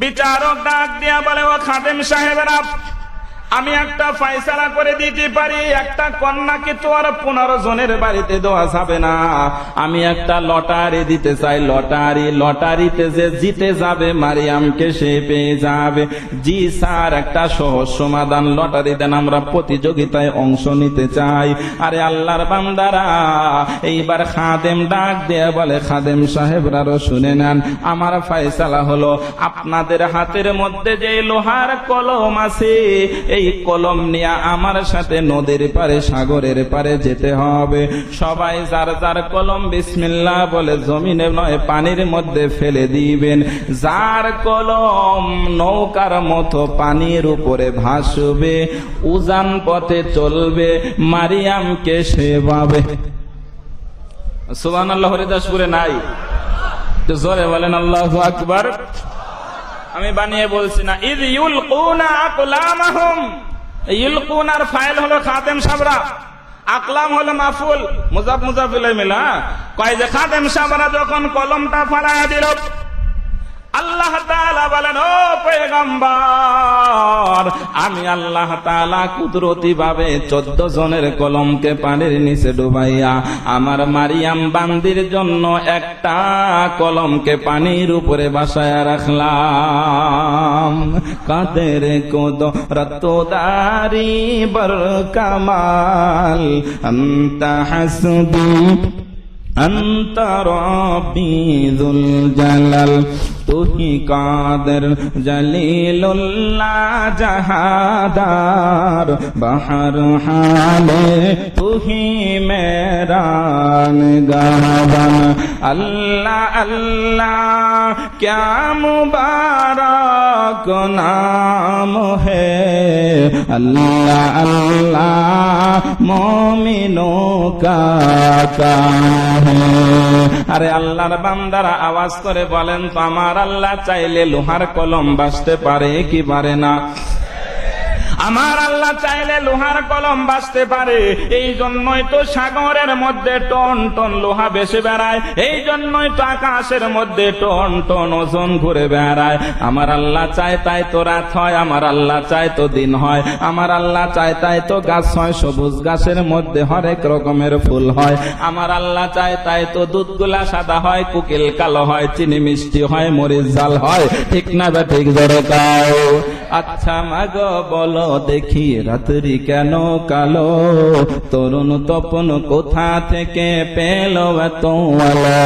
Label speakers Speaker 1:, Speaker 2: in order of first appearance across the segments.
Speaker 1: বিচারক ডাক দিয়া বলে, ও খাদেম সাহেবেরা, আমি একটা ফয়সালা করে দিতে পারি, একটা কন্যাকে তো আর 15 জনের বাড়িতে দেওয়া যাবে না। আমি একটা লটারি দিতে চাই, লটারিতে যে জিতে যাবে মারিয়ামকে সে পেয়ে যাবে। জি স্যার, একটা সহজ সমাধান, লটারি দেন, আমরা প্রতিযোগিতায় অংশ নিতে চাই। আরে আল্লাহর বান্দারা, এইবার খাদেম ডাক দিয়ে বলে, খাদেম সাহেবরাও শুনে নেন, আমার ফয়সালা হলো, আপনাদের হাতের মধ্যে যে লোহার কলম আছে, এই কলম নিয়ে আমার সাথে নদীর পারে, সাগরের পারে যেতে হবে। সবাই যার যার কলম বিসমিল্লাহ বলে জমিনে নয় পানির মধ্যে ফেলে দিবেন। যার কলম নৌকার মতো পানির উপরে ভাসবে, উজান পথে চলবে, মারিয়ামকে সে পাবে। সুবহানাল্লাহ। হরিদাসপুরে নাই তো জোরে বলেন আল্লাহু আকবার। আমি বানিয়ে বলছি না। ইদ ইউলকুনা আকলামাহুম, ইউলকুনার ফাইল হলো খাদেম সাহেবরা, আকলাম হলো মাফুল, মুজাফ মুজাফিল মিলা। কয় যে খাদেম সাহেবরা যখন কলমটা ফালায়া দিল, আল্লাহ তাআলা বলেন, ও পয়গম্বর, আমি আল্লাহ তাআলা কুদরতি ভাবে 14 জনের কলমকে পানির নিচে ডুবাইয়া আমার মারিয়াম বান্দির জন্য একটা কলমকে পানির উপরে বাসায়া রাখলাম। কাদের কুদরতদারি বর কামাল, আনতা হাসবি আনতা রব্বি যুল জালাল, তুহি কাদের জলিলুল্লাহ জাহাদার, বাহর হালে তুহি মেরা নিগাহবান। আল্লাহ আল্লাহ ক্যা মুবারক নাম হে, আল্লাহ আল্লাহ মোমিনোं का काम है। আরে আল্লাহর বান্দারা আওয়াজ করে বলেন তো, আমার আল্লাহ চাইলে লোহার কলম বাঁচতে পারে কি পারে না? আমার আল্লাহ চাইলে লোহার কলম বাঁচতে পারে। এই জন্যই তো সাগরের মধ্যে টন টন লোহা বেশি বেড়ায়, এই জন্যই তো আকাশের মধ্যে টন টন ওজন ঘুরে বেড়ায়। আমার আল্লাহ চায় তাই তো রাত হয়, আমার আল্লাহ চায় তো দিন হয়, আমার আল্লাহ চায় তাই তো গাছ হয়, সবুজ গাছের মধ্যে হরেক রকমের ফুল হয়। আমার আল্লাহ চায় তাই তো দুধগুলা সাদা হয়, কুকিল কালো হয়, চিনি মিষ্টি হয়, মরিচ ঝাল হয়। ঠিক না বা ঠিক জোরে কাও? আচ্ছা মাগো বলো দেখি, রাত্রি কেন কালো, তরুণ তপন কোথা থেকে পেল এত আলো?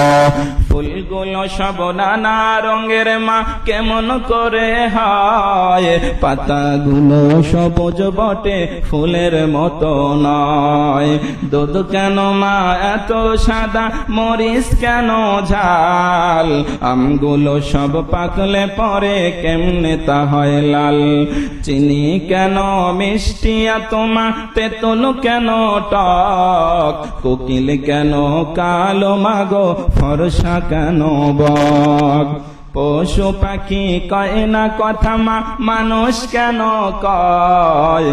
Speaker 1: ফুলগুলো সব নানা রঙের মা কেমন করে হয়, পাতাগুলো সবুজ বটে ফুলের মতো নয়। দুধ কেন মা এত সাদা, মরিচ কেন ঝাল, আমগুলো সব পাকলে পরে কেমনে তা হয় লাল। চিনি কেন মিষ্টি তোমা, তেঁতুল কেন টক, কোকিল কেন কালো মাগো, ফর্সা কেন বক। পশু পাখি কয় না কথা মা, মানুষ কেন কয়,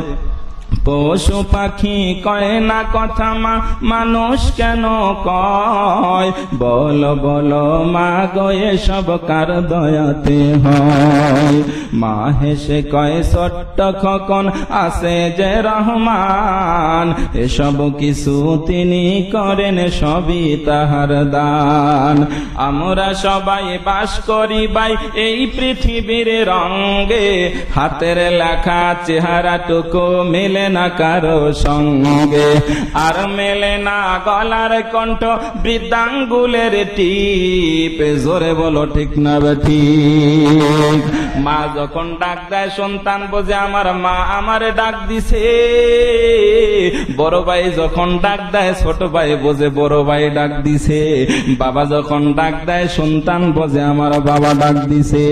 Speaker 1: পশু পাখি কয় না কথা মা, মানুষ কেন কয়। বলো বলো মা গো এসব কার দয়াতে হয়? মা হেসে কয় ছোট্ট খোকন আছে যে রহমান, এসব কিছু তিনি করেন সবই তাহার দান। আমরা সবাই বাস করি ভাই এই পৃথিবীর রঙে, হাতের লেখা চেহারাটুকু মেলে না কারো সঙ্গে, আর মেলে না গলার কণ্ঠ বৃদ্ধাঙ্গুলের টিপ। জোরে বলো ঠিক না ঠিক? মা যখন ডাক দেয় সন্তান বোঝে আমার মা আমারে ডাক দিছে, বড় ভাই যখন ডাক দেয় ছোট ভাই বোঝে বড় ভাই ডাক দিছে, বাবা যখন ডাক দেয় সন্তান বোঝে আমার বাবা ডাক দিছে,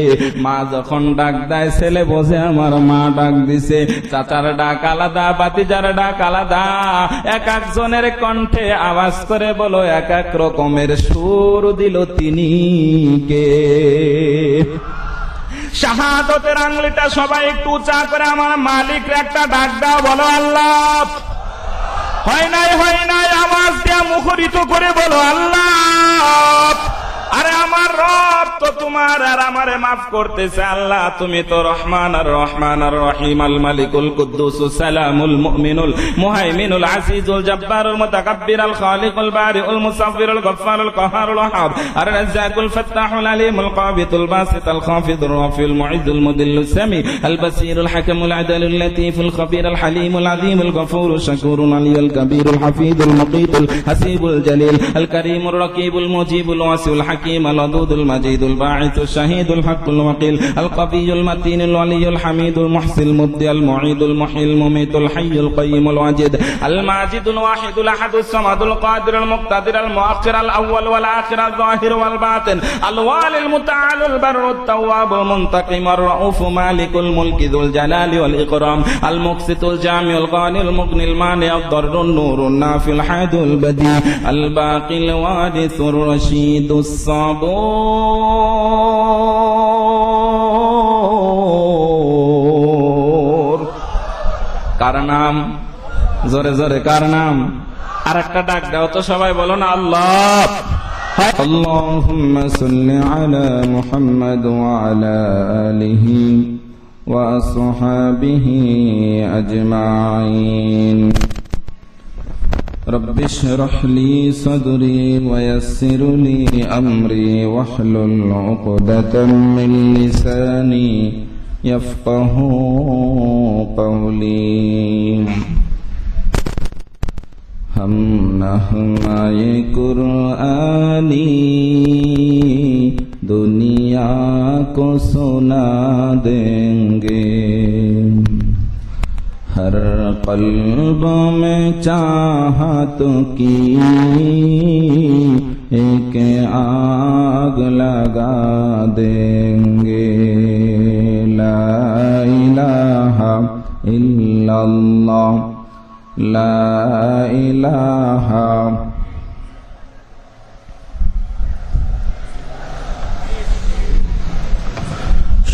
Speaker 1: মা যখন ডাক দেয় ছেলে বোঝে আমার মা ডাক দিছে। চাচার ডাক আলাদা, বাতিজার ডাক আলাদা, এক একজনের কণ্ঠে আওয়াজ করে বলো এক এক রকমের সুর দিল তিনি কে? শাহাদতের আঙ্গুলিটা সবাই একটু উঁচা করে আমার মালিকরে একটা ডাক দাও, বলো আল্লাহ। হয় নাই আওয়াজ দেয়া মুখরিত করে বলো আল্লাহ। আরে আমার রব তো তোমার আর আমারে মাফ করতেছে। আল্লাহ তুমি তো রহমান আর রহিম, আল মালিকুল কুদ্দুসুস সালামুল মুমিনুল মুহাইমিনুল আসিজুল জব্বারুল মুতাকাব্বির আল খালিকুল বারিউল মুসাব্বিরুল গফফারুল কাহারুল ওয়াহাব আর রাজ্জাকুল ফাত্তাহুল আলিমুল কাবিতুল বাসিতুল খাফিদুর রাফিউল মুইজ্জুল মুদিল্লুস সামি আল বাসিরুল হাকিমুল আদালুল লতীফুল খবীরুল হালিমুল আযীমুল গফুরুশ শাকুরুল আলিয়ুল কবীরুল হাফিজুল মুকীতুল হাসিবুল জালিল আল করিমুর রাকিবুল মুজিবুল ওয়াসিউল হাকিম আল ওয়াদুদুল মাজিদুল বাঈসুশ শাহীদুল হকুল ওয়াকিল আল কবিয়ুল মাতিনুল ওয়ালিয়ুল হামিদুল মুহসিল মুবদি আল মুঈদুল মুহয়িল মুমীতুল হাইয়ুল কাইয়্যুমুল ওয়াজিদ আল মাজিদুল ওয়াহিদুল আহাদুস সামাদুল কাদিরুল মুকতাদির আল মুআখির আল আউয়াল ওয়াল আখির আল যাহির ওয়াল বাতিন আল ওয়ালিল মুতাআলিল বাররুত তাওয়াবুল মুনতাকিম আর রাউফ মালিকুল মুলকি যুল জালালি ওয়াল ইকরাম আল মুকসিতুল জামিউল গানিল মুগনিল মানি আদ দাররুন নূরুন নাফিল হাদুল বাদি আল বাকিল ওয়ারিসুর রশীদুস সাবুর। কার নাম? জোরে জোরে কার নাম? আর একটা ডাক দাও তো সবাই, বলো না আল্লাহ। আল্লাহুম্মা সাল্লি আলা মুহাম্মাদ ওয়া আলা আলিহি ওয়া আসহাবিহি আজমাইন। رب اشرح لي صدري ويسر لي أمري واحلل عقدة من لساني يفقه قولي। हम नहमाए कुरानी दुनिया को सुना देंगे, हर कल्ब में चाहत की एक आग लगा देंगे। ला इलाहा इल्लल्लाह ला इलाहा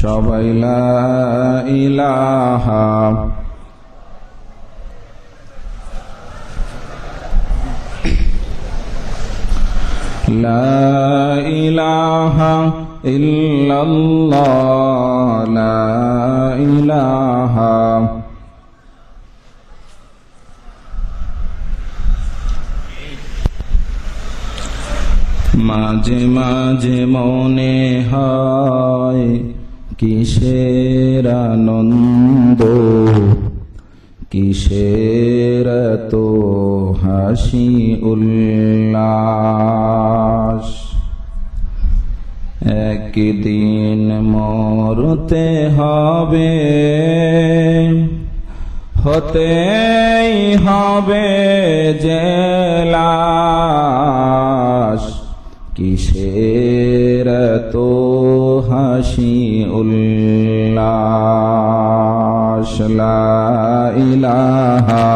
Speaker 1: সবাই লা ইলাহা লা ইলাহা ইল্লাল্লাহ লা ইলাহা। মাঝে মাঝে মনে হয় কিসের আনন্দ, কিসের তো হাসি উল্লাস। একদিন মরতে হবে, হতেই হবে যে লাশ। কিসের তো হাসি উল্লাস। লা ইলাহা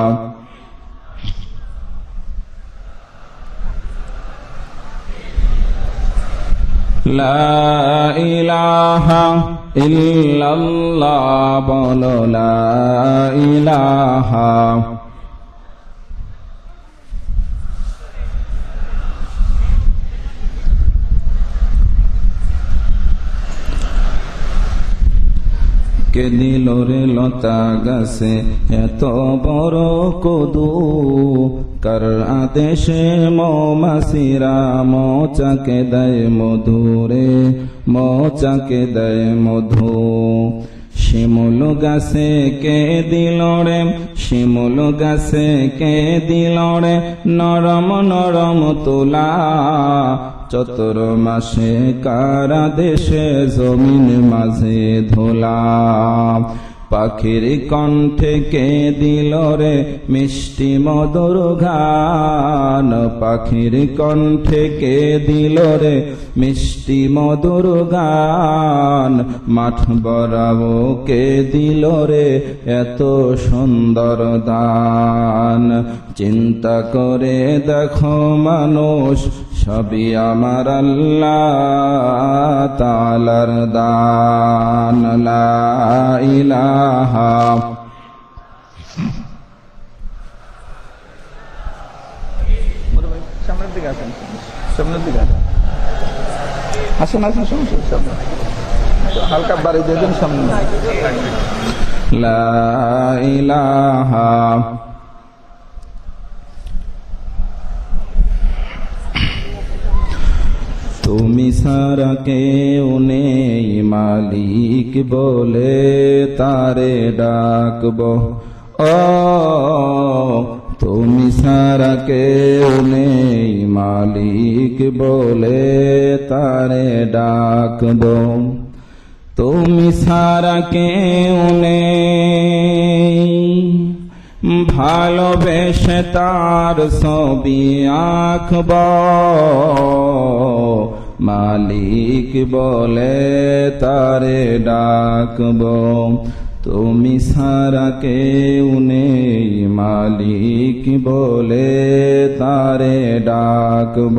Speaker 1: লা ইলাহা ইল্লাল্লাহ বলো লা ইলাহা। কে দিল রে লতা গাছে এত বড় কদু, কার আদেশে মৌমাছিরা মৌচাকে দেয় মধু রে, মৌচাকে দেয় মধু। শিমুল গাছে কে দিল রে, শিমুল গাছে কে দিল রে নরম নরম তুলা, চতুর মাসে কারা দেশে জমিন মাঝে ধোলা। পাখির কণ্ঠে কে দিল রে মিষ্টি মধুর গান, পাখির কণ্ঠে কে দিল রে মিষ্টি মধুর গান। মাঠ বরাবো কে দিল রে এত সুন্দর দান। চিন্তা করে দেখো মানুষ সবই আমার আল্লাহ তাআলার দান। লা ইলাহা সামনের দিকে আসেন, সামনের দিকে আসেন। আসেন আসেন, সমস্যা হালকা বাড়ি দিয়ে দেন সামনে। লা ইলাহা তুমি সারা কেউ নেই মালিক বলে তারে ডাকব, ও তুমি সারা কেউ নেই মালিক বলে তারে ডাকব, তুমি সারা কেউ নেই ভালোবেসে তার ছবি আঁকব, মালিক বলে তারে ডাকব, তুমি সারা কেউ নেই মালিক বলে তারে ডাকব।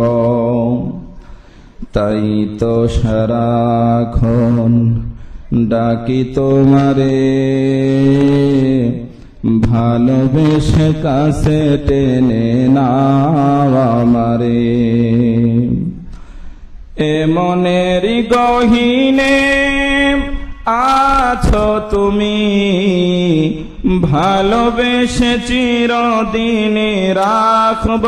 Speaker 1: তাই তো সারাক্ষণ ডাকি তোমারে, ভালোবেসে কাছে টেনে নাও আমারে, এ মনেরই গহীনে আছো তুমি, ভালোবেসে চিরদিন রাখব,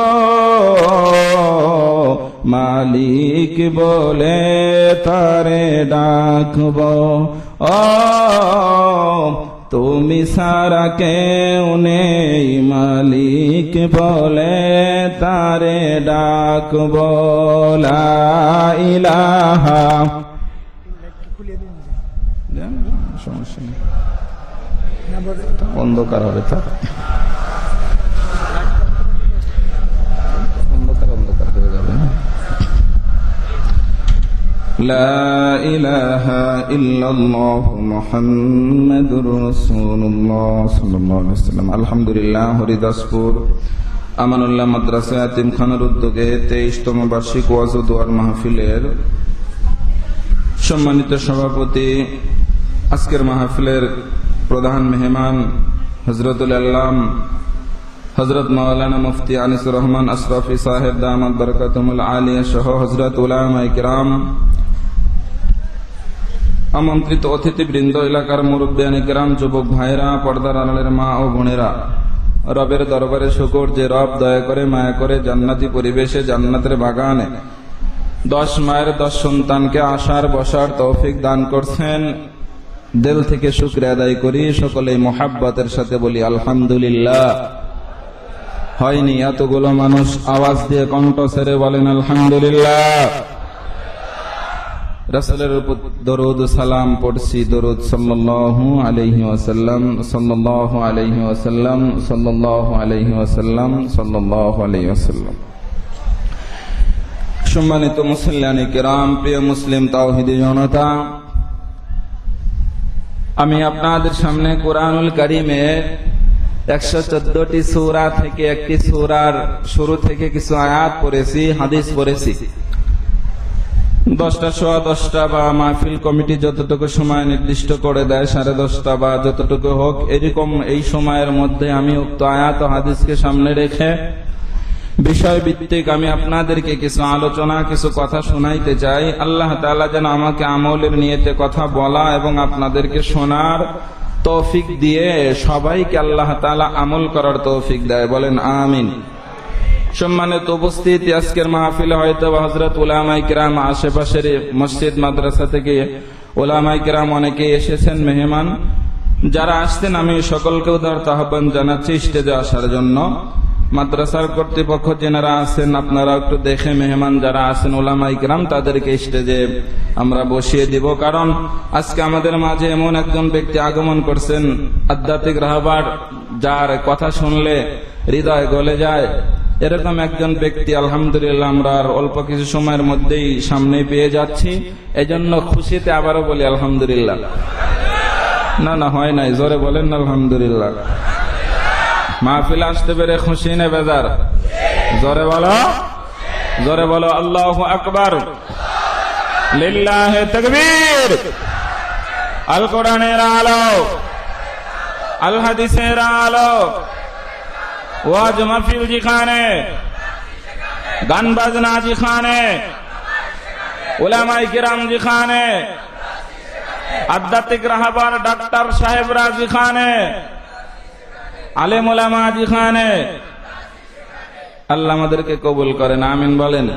Speaker 1: মালিক বলে তারে ডাকব, ও তুমি সারা কেউ নেই মালিক বলে তারে ডাকব। লা ইলাহা, সমস্যা নেই, অন্ধকার হবে, থাক অন্ধকার অন্ধকার হয়ে যাবে। লা ইলাহা ইল্লাল্লাহ মুহাম্মাদুর রাসূলুল্লাহ সাল্লাল্লাহু আলাইহি ওয়াসাল্লাম। আলহামদুলিল্লাহ, হরিদাসপুর আমানুল্লাহ মাদ্রাসা ইয়াতীমখানার উদ্যোগে 23তম বার্ষিক ওয়াজ ও দোয়ার মাহফিলের সম্মানিত সভাপতি, আজকের মাহফিলের প্রধান মেহমান হযরতুল আল্লাম হযরত মাওলানা মুফতি আনিসুর রহমান আশরাফি সাহেব দামাত বরকাতুহুল আলিয়া সহ হযরত উলামায়ে কিরাম, আমন্ত্রিত অতিথিবৃন্দ, এলাকার মুরব্বিয়ানে কিরাম, যুবক ভাইরা, পর্দার আড়ালের মা ও বোনেরা, রবের দরবারে শুকর যে রব দয়া করে মায়া করে জান্নাতি পরিবেশে জান্নাতের বাগানে 10 মায়ের 10 সন্তানকে আসার বসার তৌফিক দান করছেন। দিল থেকে শুকরিয়া আদায় করি, সকলেই মোহাব্বতের সাথে বলি আলহামদুলিল্লাহ। হয়নি এতগুলো মানুষ আওয়াজ দিয়ে কণ্ঠ ছেড়ে বলেন আলহামদুলিল্লাহ। রাসূলের উপর দরুদ সালাম পড়ছি, দরুদ সাল্লাল্লাহু আলাইহি ওয়াসাল্লাম, সাল্লাল্লাহু আলাইহি ওয়াসাল্লাম, সাল্লাল্লাহু আলাইহি ওয়াসাল্লাম, সাল্লাল্লাহু আলাইহি ওয়াসাল্লাম। সম্মানিত মুসল্লিয়ানে কিরাম, প্রিয় মুসলিম তাওহীদি জনতা, আমি আপনাদের সামনে কোরআনুল কারীমের 114টি সূরা থেকে একটি সূরার শুরু থেকে কিছু আয়াত পড়েছি, হাদিস পড়েছি। 10টা সোয়া 10টা বা মাহফিল কমিটি যতটুকু সময় নির্দিষ্ট করে দেয়, 10:30 বা যতটুকু হোক, এরকম এই সময়ের মধ্যে আমি উক্ত আয়াত ও হাদিসকে সামনে রেখে বিষয় ভিত্তিক আমি আপনাদেরকে কিছু আলোচনা, কিছু কথা শোনাইতে চাই। আল্লাহ তাআলা যেন আমাকে আমলের নিয়তে কথা বলা এবং আপনাদেরকে শোনার তৌফিক দিয়ে সবাইকে আল্লাহ তাআলা আমল করার তৌফিক দেয়, বলেন আমিন। সম্মানিত উপস্থিতি, আজকের মাহফিলে হয়তো হযরত উলামায়ে কিরাম, আশেপাশের মসজিদ মাদ্রাসা থেকে উলামায়ে কিরাম অনেকে এসেছেন মেহমান। যারা আসছেন আমি সকলকে উদারত আহ্বান জানাচ্ছি স্টেজে আসার জন্য। মাদ্রাসার কর্তৃপক্ষ যেনারা আছেন আপনারা একটু দেখে মেহমান যারা আছেন উলামায়ে কিরাম তাদেরকে স্টেজে আমরা বসিয়ে দিব, কারণ আজকে আমাদের মাঝে এমন একজন ব্যক্তি আগমন করছেন, আধ্যাত্মিক রাহবার, যার কথা শুনলে হৃদয় গলে যায়, এরকম একজন ব্যক্তি আলহামদুলিল্লাহ আমরা অল্প কিছু সময়ের মধ্যেই সামনে পেয়ে যাচ্ছি। এজন্য খুশিতে আবারও বলি আলহামদুলিল্লাহ। না না হয় নাই, জোরে বলেন না আলহামদুলিল্লাহ। মাহফিল আসতে পেরে খুশি না বেজার? জোরে বলো, জোরে বলো আল্লাহু আকবার, লিল্লাহি তাকবীর। আল কোরআনের আলো, আল হাদিসের আলো, ওয়াজ মাহফিল যেখানে, গান বাজনা যেখানে, উলামায়ে কিরাম যেখানে, আধ্যাত্মিক রাহবার ডাক্তার সাহেবরা যেখানে, আলেম ওলামা যেখানে, আল্লাহ আমাদেরকে কবুল করেন, আমিন বলেন।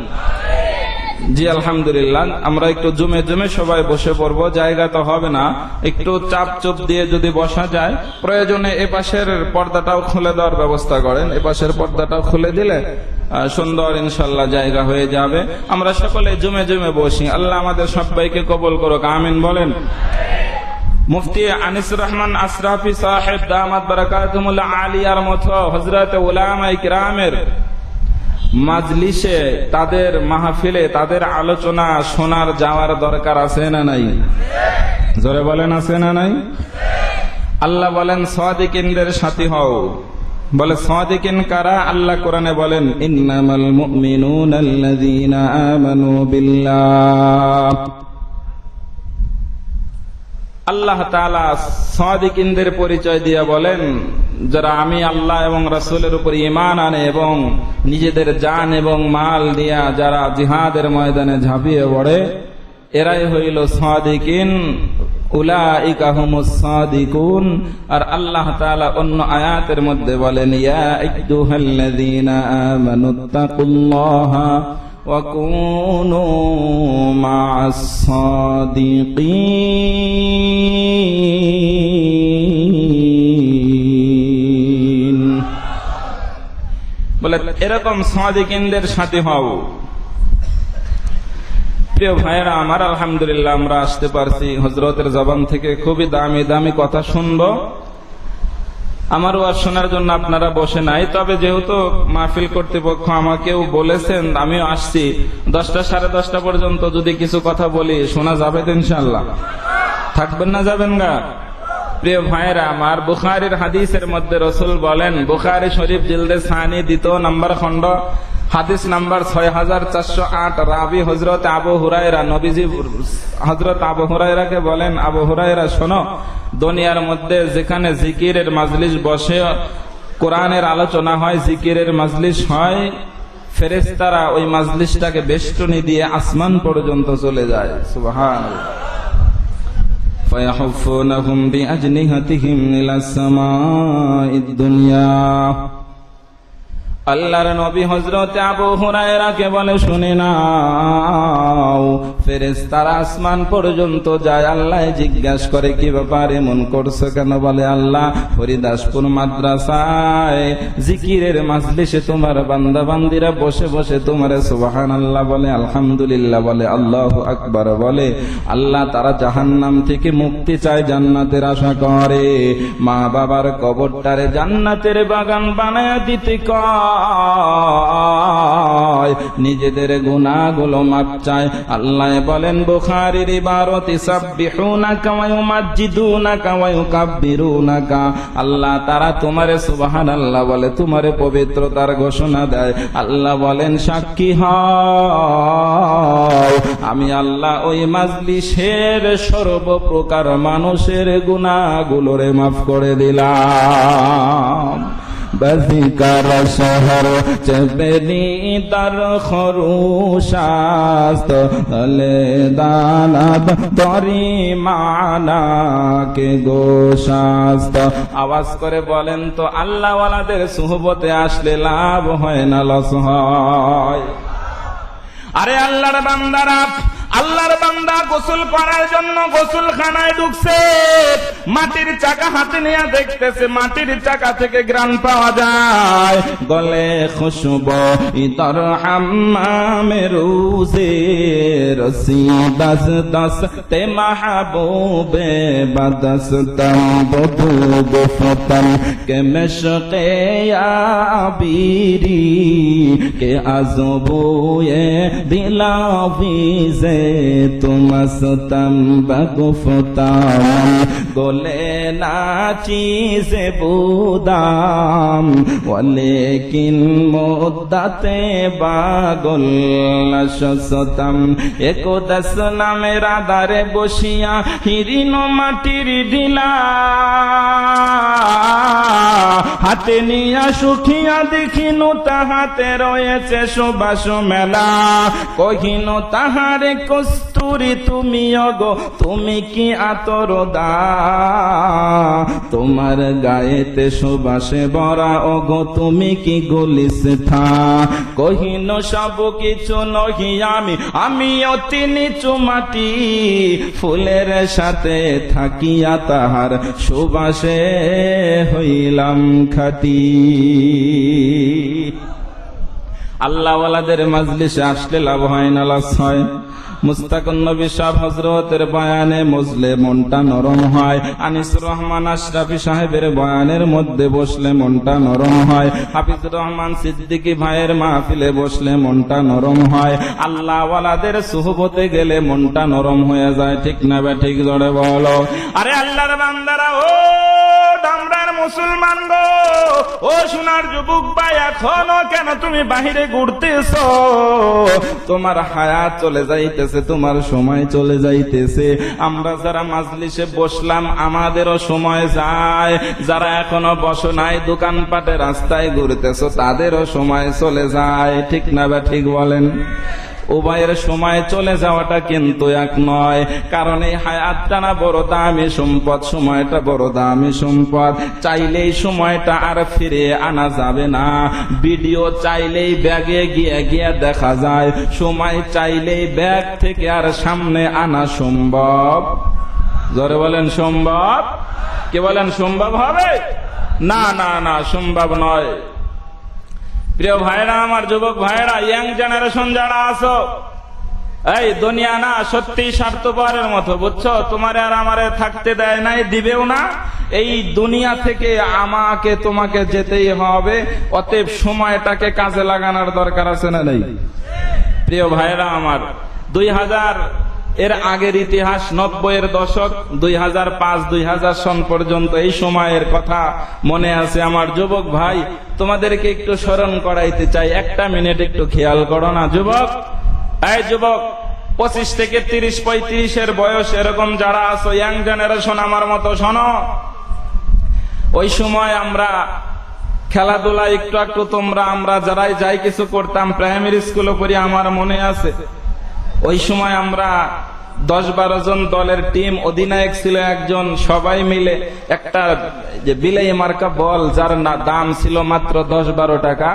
Speaker 1: জি আলহামদুলিল্লাহ। আমরা একটু জমে জমে সবাই বসে পড়বো, জায়গা তো হবে না, একটু চাপ চুপ দিয়ে যদি বসা যায়, প্রয়োজনে এ পাশের পর্দাটাও খুলে দেওয়ার ব্যবস্থা করেন, এ পাশের পর্দাটাও খুলে দিলে সুন্দর ইনশাল্লাহ জায়গা হয়ে যাবে। আমরা সকলে জমে জমে বসি, আল্লাহ আমাদের সবাইকে কবুল করুক, আমিন বলেন। মুফতি আনিসুর রহমান আশরাফি সাহেব দামাত বারাকাতুহুল আলিয়ার মতো হযরত উলামায়ে কিরামের মাজলিসে, তাদের মাহফিলে, তাদের আলোচনা শোনার যাওয়ার দরকার আছে না নাই? জোরে বলেন, আছে না নাই? আল্লাহ বলেন সাদিকিনদের সাথী হও। বলে সাদিকিন কারা? আল্লাহ কোরআনে বলেন ইন্নামাল মুমিনুনা আল্লাযীনা আমানু বিল্লাহ। আল্লাহ তাআলা সাদিকিনদের পরিচয় দিয়ে বলেন যারা আমি আল্লাহ এবং রাসূলের উপর ঈমান আনে এবং নিজেদের জান এবং মাল দিয়া যারা জিহাদের ময়দানে ঝাঁপিয়ে পড়ে, এরাই হইল সাদিকিন, উলাইকা হুমুস সাদিকুন। আর আল্লাহ তাআলা অন্য আয়াতের মধ্যে বলেন ইয়া আইয়ুহাল্লাযীনা আমানুত্তাকুল্লাহা ওয়া কুনু মা'আস সাদিকিন। বলে এরকম সাদিকিনদের সাথে হও। প্রিয় ভাইয়েরা আমার, আলহামদুলিল্লাহ আমরা আসতে পারছি, হযরতের জবান থেকে খুবই দামি দামি কথা শুনবো। আমার ওয়াজ শোনার জন্য আপনারা বসে নাই, তবে যেহেতু মাহফিল কর্তৃপক্ষ আমাকেও বলেছেন, আমিও আসছি। 10টা সাড়ে 10টা পর্যন্ত যদি কিছু কথা বলি শোনা যাবে তো ইনশাআল্লাহ? থাকবেন না যাবেন গা? প্রিয় ভাইয়েরা আমার, বুখারীর হাদিসের মধ্যে রাসূল বলেন, বুখারী শরীফ জিলদে সানি 2 নম্বর খণ্ড হাদিস নাম্বার 6408, রাবি হযরত আবু হুরায়রা, নবীজি হযরত আবু হুরায়রাকে বলেন, আবু হুরায়রা শোনো, দুনিয়ার মধ্যে যেখানে জিকিরের মাজলিস বসে, কোরআনের আলোচনা হয়, জিকিরের মাজলিস হয়, ফেরেশতারা ওই মাজলিসটাকে বেষ্টনী দিয়ে আসমান পর্যন্ত চলে যায়। সুবহানাল্লাহ। ফায়াহুফুনাহুম বিআজনিহাতিহিম ইলাস সামাঈদ দুনিয়া। আল্লাহর নবী হযরত আবু হুরায়রাকে বলে, শুনে নাও, ফেরেশতারা আসমান পর্যন্ত যায়। আল্লাহ জিজ্ঞাসা করে, কি ব্যাপার, এমন করছো কেন? বলে, আল্লাহ হরিদাসপুর মাদ্রাসায় জিকিরের মাজলিসে তোমার বান্দা বান্দিরা বসে বসে তোমারে সুবহানাল্লাহ বলে, আলহামদুলিল্লাহ বলে, আল্লাহু আকবার বলে। আল্লাহ তারা জাহান্নাম থেকে মুক্তি চায়, জান্নাতের আশা করে। মা বাবার কবরটারে জান্নাতের বাগান বানায় দিতে কয়, নিজেদের গুনাহগুলো মাপ চায়। আল্লাহ বলেন বুখারীর ইবারত, ইসাববিহুনাকা ওয়া ইউমাজ্জিদুনাকা ওয়া ইউকাব্বিরুনাকা। আল্লাহ তারা তোমারে সুবহানাল্লাহ বলে, তোমারে পবিত্রতার ঘোষণা দেয়। আল্লাহ বলেন সাক্ষী হও, আমি আল্লাহ ওই মাজলিসের সর্বপ্রকার মানুষের গুনাহগুলোরে মাফ করে দিলাম। বজিকার শহর চবেনি তার খরুশাস্ত তলে দানাব তরি মানা কে গোশাস্ত। আওয়াজ করে বলেন তো, আল্লাহ ওয়ালাদের সুহবতে আসলে লাভ হয় না লস হয়? আরে আল্লাহর বান্দারা, আল্লাহর বান্দা গোসল করার জন্য গোসলখানায় ঢুকছে, মাটির চাকা হাতে নিয়ে দেখতেছে, মাটির চাকা থেকে ঘ্রাণ পাওয়া যায়, গলে খুশবু ইতর হাম্মামে রোজে রসি দস দস তে মাহবুবে বদস্তম বধু গুফতন কে মশকে আবিরি কে আজবুয়ে দিলাভিজে তুমস্তম বগুফতাম গলে না চিজে বুদাম ওয়ালেকিন মুদ্দাতে বাগল শসতাম একদাস নামের আধারে বসিয়া হিরিন মাটির ঢিলা হাতে নিয়া সুখিয়া দেখিনু তাহাতে রয়েছে সুবাস মেলা কহিনু তাহারে কস্তুরি তুমি অগো তুমি কি আতর দা তোমার গায়েতে সুবাসে ভরা অগো তুমি কি গলিস থা কহিনু সব কিছু নহি আমি অতি নিচু মাটি ফুলের সাথে থাকিয়া তাহার সুবাসে হইলাম খাটি। আল্লাহওয়ালাদের মাজলিসে আসলে লাভ হয় না লস হয়। মুস্তাকুন নবী সাহেব হযরতের বয়ানে মজলে মনটা নরম হয়। আনিসুর রহমান আশরাফি সাহেবের বয়ানের মধ্যে বসলে মনটা নরম হয়। হাফিজুর রহমান সিদ্দিকী ভাইয়ের মাহফিলে বসলে মনটা নরম হয়। আল্লাহওয়ালাদের সুহবতে গেলে মনটা নরম হয়ে যায়। ঠিক না বে ঠিক জোরে বলো। আরে আল্লাহর বান্দারা, ও ডামরার মুসলমান গো, ও সোনার যুবক ভাই, এখনো কেন তুমি বাহিরে ঘুরতেছো? তোমার হায়াত চলে যাইতেছে, তোমার সময় চলে যাইতেছে। আমরা যারা মাজলিসে বসলাম আমাদেরও সময় যায়। যারা এখনো বসো নাই, দোকানপাটে রাস্তায় ঘুরতেছো, তাদেরও সময় চলে যায়। ঠিক না বা ঠিক বলেন? উভয়ের সময় চলে যাওয়াটা কিন্তু এক নয়, কারণ এই হায়াতটা না বড় দামি সম্পদ, সময়টা বড় দামি সম্পদ। চাইলেই সময়টা আর ফিরে আনা যাবে না। ভিডিও চাইলেই ব্যাগে গিয়ে গিয়ে দেখা যায়, সময় চাইলেই ব্যাগ থেকে আর সামনে আনা সম্ভব? জোরে বলেন সম্ভব? কে বলেন সম্ভব হবে? না না না, সম্ভব নয়। প্রিয় ভাইরা আমার, যুবক ভাইরা, ইয়াং জেনারেশন যারা আছো, এই দুনিয়া না সত্যি স্বার্থপরের মতো, বুঝছো? তোমার আর আমারে থাকতে দেয় নাই, দিবেও না। এই দুনিয়া থেকে আমাকে তোমাকে যেতেই হবে। অতএব সময়টাকে কাজে লাগানোর দরকার আছে না নেই? প্রিয় ভাইরা আমার, 2000 এর আগের ইতিহাস, 90-এর দশক, 2005-2000 সন পর্যন্ত এই সময়ের কথা মনে আছে আমার যুবক ভাই। তোমাদেরকে একটু স্মরণ করাইতে চাই, একটা মিনিট একটু খেয়াল করো না যুবক। এই যুবক, 25 থেকে 30-35 এর বয়স এরকম যারা আছো, ইয়াং জেনারেশন আমার মতো শোনো। ওই সময় আমরা খেলাধুলা একটু একটু, আমরা যারাই যাই কিছু করতাম, প্রাইমারি স্কুলে পড়ি, আমার মনে আছে। ওই সময় আমরা 10-12 জন দলের টিম, অধিনায়ক ছিল একজন, সবাই মিলে একটা যে বিলাই মার্কা বল, যার দাম ছিল মাত্র 10-12 টাকা,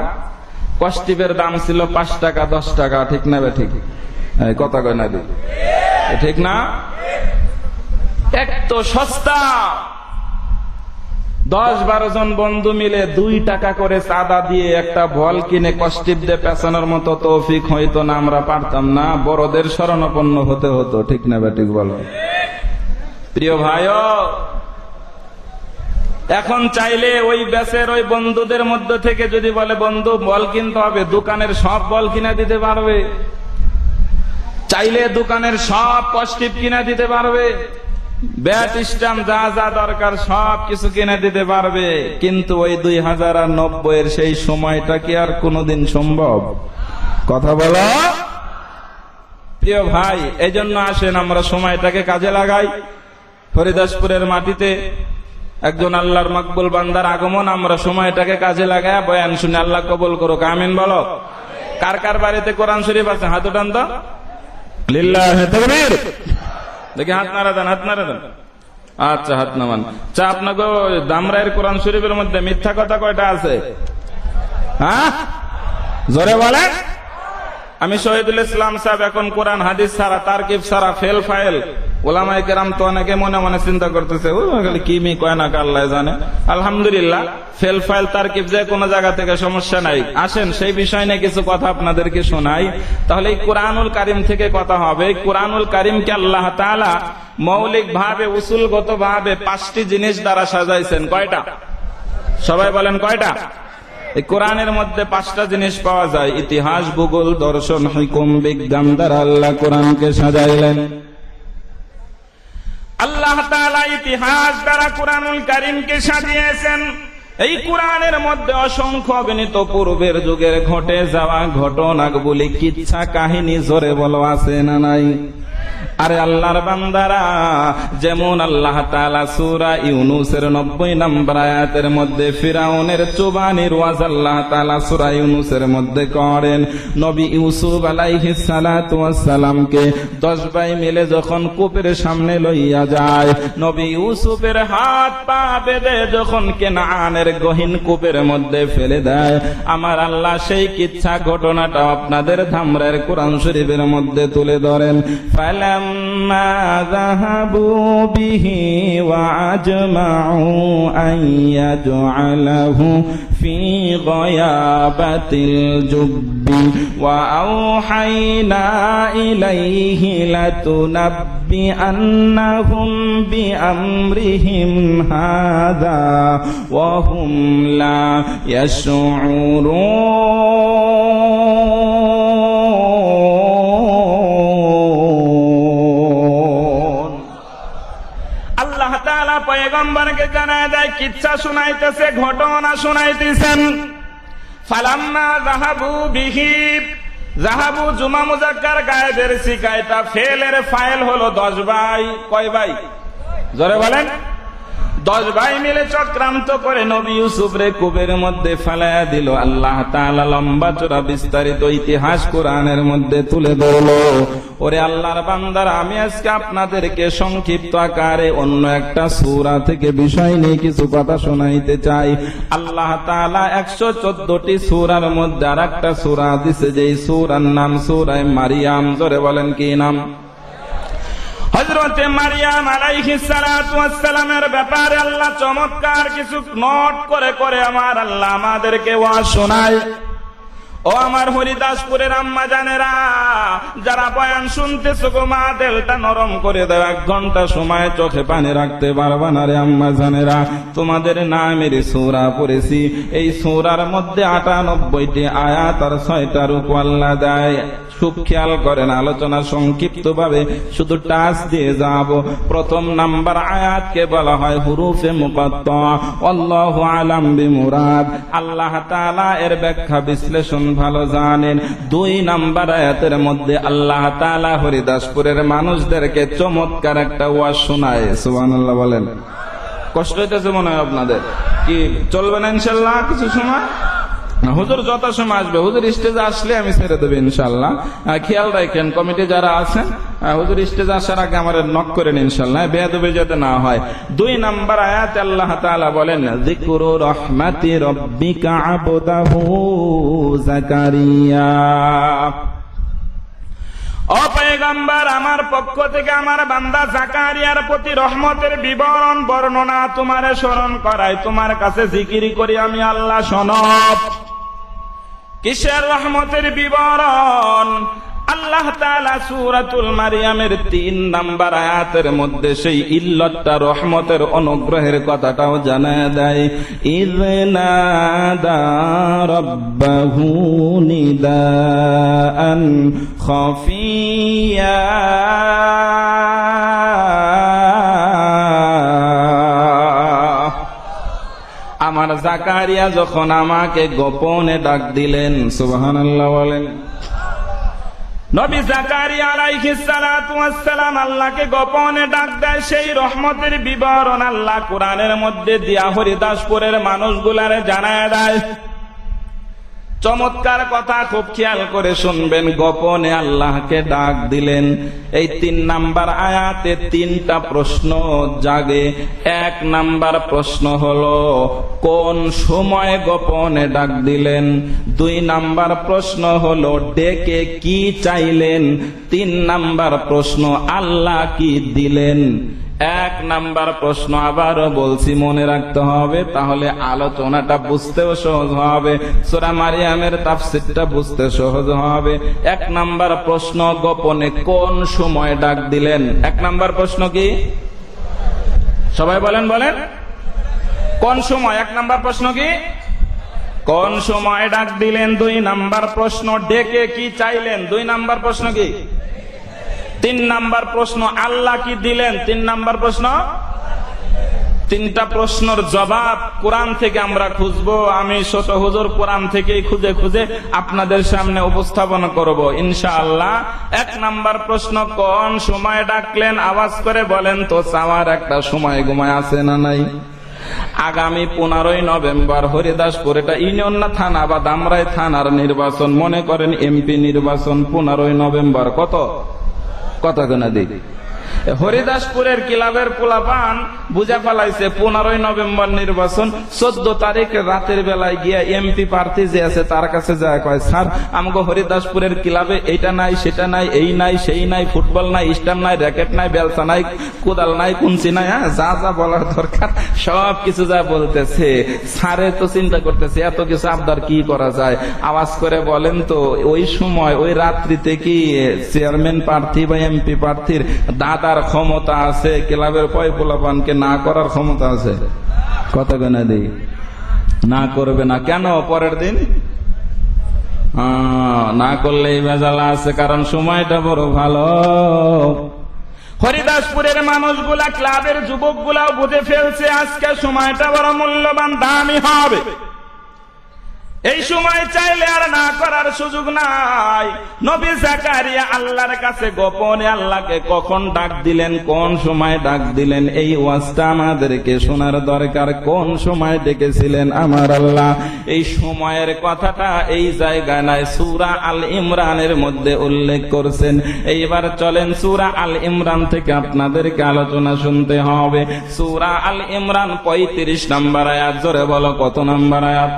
Speaker 1: কস্টিপের দাম ছিল 5 টাকা 10 টাকা। ঠিক না বে ঠিক? কথা কয় না, ঠিক না? এক তো সস্তা। 10-12 জন বন্ধু মিলে 2 টাকা করে চাঁদা দিয়ে একটা বল কিনে কস্টিপ দিয়ে পেছানোর মতো তৌফিক হইতো না, আমরা পারতাম না। বড়দের শরণাপন্ন হতে হতো। ঠিক না বে ঠিক বলো? প্রিয় ভাইও, এখন চাইলে ওই ব্যাচের ওই বন্ধুদের মধ্যে থেকে যদি বলে বন্ধু বল কিনতে হবে, দোকানের সব বল কিনে দিতে পারবে। চাইলে দোকানের সব কস্টিপ কিনে দিতে পারবে, ব্যাট স্টাম্প যা যা দরকার সব কিছু কিনে দিতে পারবে। কিন্তু ওই 2090-এর সেই সময়টা কি আর কোনোদিন সম্ভব? কথা বলো প্রিয় ভাই। এই জন্য আসেন আমরা সময়টাকে কাজে লাগাই। হরিদাসপুরের মাটিতে একজন আল্লাহর মকবুল বান্দার আগমন, আমরা সময়টাকে কাজে লাগাই বয়ান শুনে আল্লাহ কবুল করুক, আমিন বলো। কার কার বাড়িতে কোরআন শরীফ আছে? হাত উঠান তো। লিল্লাহি তাকবীর। দেখি হাত নাড়া দেন, হাত নাড়া দেন। আচ্ছা, হাত নামান। চা, আপনাকে দামরাইয়ের কোরআন শরীফের মধ্যে মিথ্যা কথা কয়টা আছে? হ্যাঁ, জোরে বলেন। আমি শহীদুল ইসলাম সাহেব এখন কোরআন হাদিস ছাড়া, তারকিব ছাড়া, ফেল ফাইল, ওলামায়ে কেরাম তো অনেকে মনে মনে চিন্তা করতেছে কি মি কয় না, আল্লাহ জানে। আলহামদুলিল্লাহ, ফেল ফাইল তারকিব যে কোনো জায়গা থেকে সমস্যা নাই। আসেন সেই বিষয় নিয়ে কিছু কথা আপনাদেরকে শোনাই। তাহলে এই কোরআনুল কারিম থেকে কথা হবে। কোরআনুল কারিমকে আল্লাহ তাআলা মৌলিক ভাবে, উসুলগত ভাবে 5টি জিনিস দ্বারা সাজাইছেন। কয়টা? সবাই বলেন কয়টা? এই কোরআনের মধ্যে 5টা জিনিস পাওয়া যায়। ইতিহাস, ভূগোল, দর্শন, হুকুম, বিজ্ঞান দ্বারা আল্লাহ কোরআনকে সাজাইলেন। আল্লাহ তাআলা ইতিহাস দ্বারা কুরআনুল কারীমকে সাজিয়েছেন। এই কুরআনের মধ্যে অসংখ্য অগণিত পূর্বের যুগের ঘটে যাওয়া ঘটনাগুলি, কিচ্ছা কাহিনী জোরে বলো আছে না নাই? আরে আল্লাহর বান্দারা, যেমন আল্লাহ তাআলা সূরা ইউনূসের 90 নম্বর আয়াতের মধ্যে ফিরাউনের চুবানির ওয়াজ আল্লাহ তাআলা সূরা ইউনূসের মধ্যে করেন। নবী ইউসুফ আলাইহিস সালাতু ওয়াস সালামকে 10 ভাই মিলে যখন কূপের সামনে লইয়া যায়, নবী ইউসুফের হাত পা বেঁধে যখন কেনানের গহীন কূপের মধ্যে ফেলে দেয়, আমার আল্লাহ সেই কিচ্ছা ঘটনাটা আপনাদের ধামরার কোরআন শরীফের মধ্যে তুলে ধরেন। فَلَمَّا ذَهَبُوا بِهِ وَأَجْمَعُوا أَن يَجْعَلَهُ فِي غَيَابَتِ الْجُبِّ وَأَوْحَيْنَا إِلَيْهِ لَتُنَبِّئَنَّهُم بِأَمْرِهِمْ هَذَا وَهُمْ لَا يَشْعُرُونَ। পয়গম্বরকে জানায় দেয়, কিচ্ছা শোনাইতেছে, ঘটনা শোনাইতেছেন। ফালাম্মা যাহাবু বিহি, যাহাবু জুমা মুযাক্কার গায়েবের সিকায়টা, ফেলের ফাইল হলো 10 ভাই। কয় ভাই? জোরে বলেন। 10 ভাই মিলে চক্রান্ত করে নবী ইউসুফরে কূপের মধ্যে ফেলায়া দিল। আল্লাহ তাআলা লম্বা চড়া বিস্তারিত ইতিহাস কোরআনের মধ্যে তুলে ধরলো। ওরে আল্লাহর বান্দারা, আমি আজকে আপনাদেরকে সংক্ষিপ্ত আকারে অন্য একটা সূরা থেকে বিষয় নিয়ে কিছু কথা শোনাইতে চাই। আল্লাহ তাআলা 114টি সূরার মধ্যে আরেকটা সূরা দিয়েছে, যেই সূরার নাম সূরা মারিয়াম। জোরে বলেন কি নাম? হযরতে মারিয়াম আলাইহিস সালাতু ওয়াস সালামের ব্যাপারে আল্লাহ চমৎকার কিছু নোট করে করে আমার আল্লাহ আমাদেরকে ওয়াজ শোনায়। ও আমার হরিদাসপুরের আম্মা জানেরা, যারা বয়ান শুনতেছো গো, মা দিলটা নরম করে দাও। 1 ঘন্টা সময় চোখে পানি রাখতে পারবা না রে আম্মা জানেরা। তোমাদের নামের সূরা পড়েছি, এই সূরার মধ্যে 98টি আয়াত আর 6টা রূপ আল্লাহ দেয়। খুব খেয়াল করেন, আলোচনা সংক্ষিপ্ত ভাবে শুধু টাচ দিয়ে যাব। প্রথম নাম্বার আয়াতকে বলা হয় হুরুফে মুকাত্তা, আল্লাহু আলাম বিমুরাদ। আল্লাহ তাআলা এর ব্যাখ্যা বিশ্লেষণ ভালো জানেন। 2 নাম্বার আয়াতের মধ্যে আল্লাহ তাআলা হরিদাসপুরের মানুষদেরকে চমৎকার একটা ওয়াজ শোনায়। সুবহানাল্লাহ বলেন। কষ্ট হইতেছে মনে হয় আপনাদের? কি চলবে না ইনশাআল্লাহ কিছু সময়? হুজুর যত সময় আসবে, হুজুর স্টেজে আসলে আমি ছেড়ে দেবো ইনশাআল্লাহ। খেয়াল রাখেন, কমিটি যারা আছেন, হুজুর স্টেজে আসার আগে আমার নক করেন ইনশাআল্লাহ, বেয়াদবি যাতে না হয়। 2 নাম্বার আয়াতে আল্লাহ তাআলা বলেন, যিকরু রাহমাতি রাব্বিকা আবদাহু যাকারিয়া। ও পয়গম্বর, আমার পক্ষ থেকে আমার বান্দা জাকারিয়ার প্রতি রহমতের বিবরণ বর্ণনা তোমারে স্মরণ করাই, তোমার কাছে জিকির করি আমি আল্লাহ। শোনো, কিসের রহমতের বিবরণ? আল্লাহ তাআলা সূরাতুল মারিয়ামের 3 নাম্বার আয়াতের মধ্যে সেই ইল্লাতটা, রহমতের অনুগ্রহের কথাটাও জানায় দেয়। ইযনাদা রাব্বাহু নিদাআন খাফিয়া, আমার জাকারিয়া যখন আমাকে গোপনে ডাক দিলেন। সুবহানাল্লাহ বলেন। নবী জাকারিয়া আলাইহিস সালাতু ওয়াস সালাম আল্লাহকে গোপনে ডাক দেয়। সেই রহমতের বিবরণ আল্লাহ কোরআনের মধ্যে দিয়া হরিদাসপুরের মানুষগুলারে জানায় দেয়। চমৎকার কথা, খুব খেয়াল করে শুনবেন। গোপনে আল্লাহকে ডাক দিলেন। এই 3 নাম্বার আয়াতে 3টা প্রশ্ন জাগে। 1 নাম্বার প্রশ্ন হলো কোন সময় গোপনে ডাক দিলেন। 2 নাম্বার প্রশ্ন হলো ডেকে কি চাইলেন। 3 নাম্বার প্রশ্ন আল্লাহ কি দিলেন। 1 নাম্বার প্রশ্ন আবারও বলছি, মনে রাখতে হবে, তাহলে আলোচনাটা বুঝতেও সহজ হবে, সূরা মারিয়ামের তাফসীরটা বুঝতে সহজ হবে। 1 নাম্বার প্রশ্ন, গোপনে কোন সময় ডাক দিলেন। 1 নাম্বার প্রশ্ন কি? সবাই বলেন বলেন, কোন সময়? 1 নাম্বার প্রশ্ন কি? কোন সময় ডাক দিলেন। 2 নাম্বার প্রশ্ন ডেকে কি চাইলেন। 2 নাম্বার প্রশ্ন কি? 3 নাম্বার প্রশ্ন, আল্লাহ কি দিলেন? 3 নাম্বার প্রশ্ন, 3টা প্রশ্নের জবাব কোরআন থেকে আমরা খুঁজবো। আমি ছোট হুজুর কোরআন থেকেই খুঁজে খুঁজে আপনাদের সামনে উপস্থাপন করব ইনশাআল্লাহ। 1 নাম্বার প্রশ্ন, কোন সময় ডাকলেন? আওয়াজ করে বলেন তো, চাওয়ার একটা সময় ঘুমায় আছে না নাই? আগামী 15ই নভেম্বর হরিদাসপুর, এটা ইউনিয়ন না থানা বা দামরাই থানার নির্বাচন, মনে করেন এমপি নির্বাচন 15ই নভেম্বর। কত গোনা দিই হরিদাসপুরের ক্লাবের পোলাপান বুঝা ফেলাইছে 15ই নভেম্বর নির্বাচন। 14 তারিখ রাতের বেলায় গিয়া এমপি প্রার্থী যে আছে তার কাছে যায়, কয় স্যার আমাকে হরিদাসপুরের ক্লাবে এইটা নাই সেটা নাই, এই নাই সেই নাই, ফুটবল নাই, স্টাম্প নাই, র্যাকেট নাই, বেলসা নাই, কোদাল নাই, কুঞ্চি নাই, যা যা বলার দরকার সব কিছু যা বলতেছে। স্যারে তো চিন্তা করতেছে এত কিছু আবদার কি করা যায়। আওয়াজ করে বলেন তো, ওই সময় ওই রাত্রিতে কি চেয়ারম্যান প্রার্থী বা এমপি প্রার্থীর দাদার ক্ষমতা আছে ক্লাবের পয়পোলাপানকে না করার ক্ষমতা আছে? কত গোনা দিই না করবে না কেন? পরের দিন না করলেই ভেজাল আছে, কারণ সময়টা বড় ভালো। হরিদাসপুরের মানুষগুলা, ক্লাবের যুবকগুলাও বুঝে ফেলছে আজকে সময়টা বড় মূল্যবান, দামি হবে। এই সময় চাইলে আর না করার সুযোগ নাই। নবী জাকারিয়া আল্লাহর কাছে গোপনে আল্লাহকে কখন ডাক দিলেন, কোন সময় ডাক দিলেন, এই ওয়াজটা আমাদেরকে শোনার দরকার। কোন সময় ডেকেছিলেন আমার আল্লাহ, এই সময়ের কথাটা এই জায়গায় নাই, সূরা আল ইমরানের মধ্যে উল্লেখ করছেন। এইবার চলেন সূরা আল ইমরান থেকে আপনাদেরকে আলোচনা শুনতে হবে। সূরা আল ইমরান 35 নম্বর আয়াত। জোরে বলো কত নম্বর আয়াত?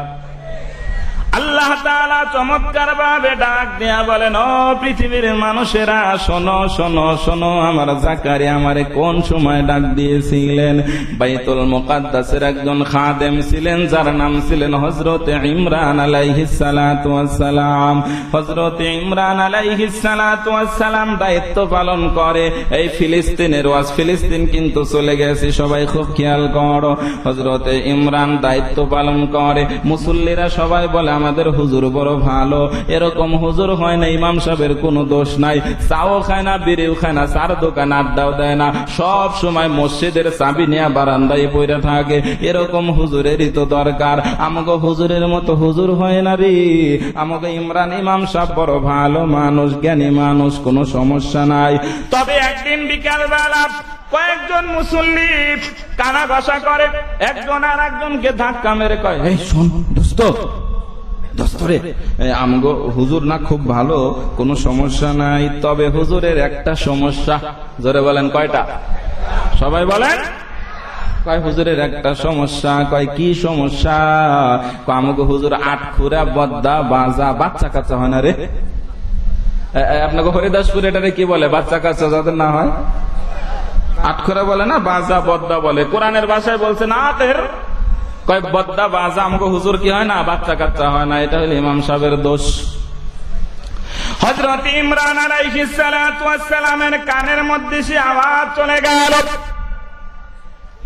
Speaker 1: আল্লাহ তাআলা চমৎকার ভাবে ডাক দিয়া বলেন, ও পৃথিবীর মানুষেরা শোনো শোনো শোনো, আমার জাকারিয়া আমারে কোন সময় ডাক দিয়েছিলেন। বাইতুল মুকাদ্দাসের একজন খাদেম ছিলেন যার নাম ছিলেন হযরত ইমরান আলাইহিস সালাতু ওয়াস সালাম। হযরত ইমরান আলাইহিস সালাতু ওয়াস সালাম দায়িত্ব পালন করে এই ফিলিস্তিনের ওয়াজ। ফিলিস্তিন কিন্তু চলে গেছে, সবাই খুব খেয়াল করো। হযরত ইমরান দায়িত্ব পালন করে, মুসল্লিরা সবাই বলে আমাদের হুজুর বড় ভালো। এরকম হুজুর হয় না, ইমাম সাহেবের কোনো দোষ নাই, চাও খায় না, বিড়িও খায় না, চার দোকান আড্ডাও দেয় না, সব সময় মসজিদের চাবি নিয়ে বারান্দায় পড়ে থাকে। এরকম হুজুরেরই তো দরকার। আমাকে হুজুরের মতো হুজুর হয় না রে। আমাকে ইমরান ইমাম সাহেব বড় ভালো মানুষ, জ্ঞানী মানুষ, কোনো সমস্যা নাই। তবে একদিন বিকাল বেলা কয়েকজন মুসল্লি কানা ঘষা করে, একজন আর একজনকে ধাক্কা মেরে কয়, এই শোন দোস্ত, দোস্তরে আমগো হুজুর না খুব ভালো, কোনো সমস্যা নাই, তবে হুজুরের একটা সমস্যা। জোরে বলেন কয়টা? সবাই বলেন। কয় হুজুরের একটা সমস্যা। কয় কি সমস্যা? আমগো হুজুর আটখুরা, বদ্দা, বাজা, বাচ্চা কাচ্চা হয় না রে। আপনাকে হরিদাসপুর এটারে কি বলে? বাচ্চা কাচ্চা যাদের না হয় আটখুরা বলে না, বাজা বদ্দা বলে। কোরআনের ভাষায় বলছে না আটের, কয় বদ্দা বাজা আমাকে হুজুর কি হয় না, বাচ্চা কাচ্চা হয় না। এটা হলো ইমাম সাহেবের দোষ। হযরত ইমরান আলাইহিস সালাতু ওয়াস সালামের কানের মধ্যে সে আওয়াজ চলে গেল,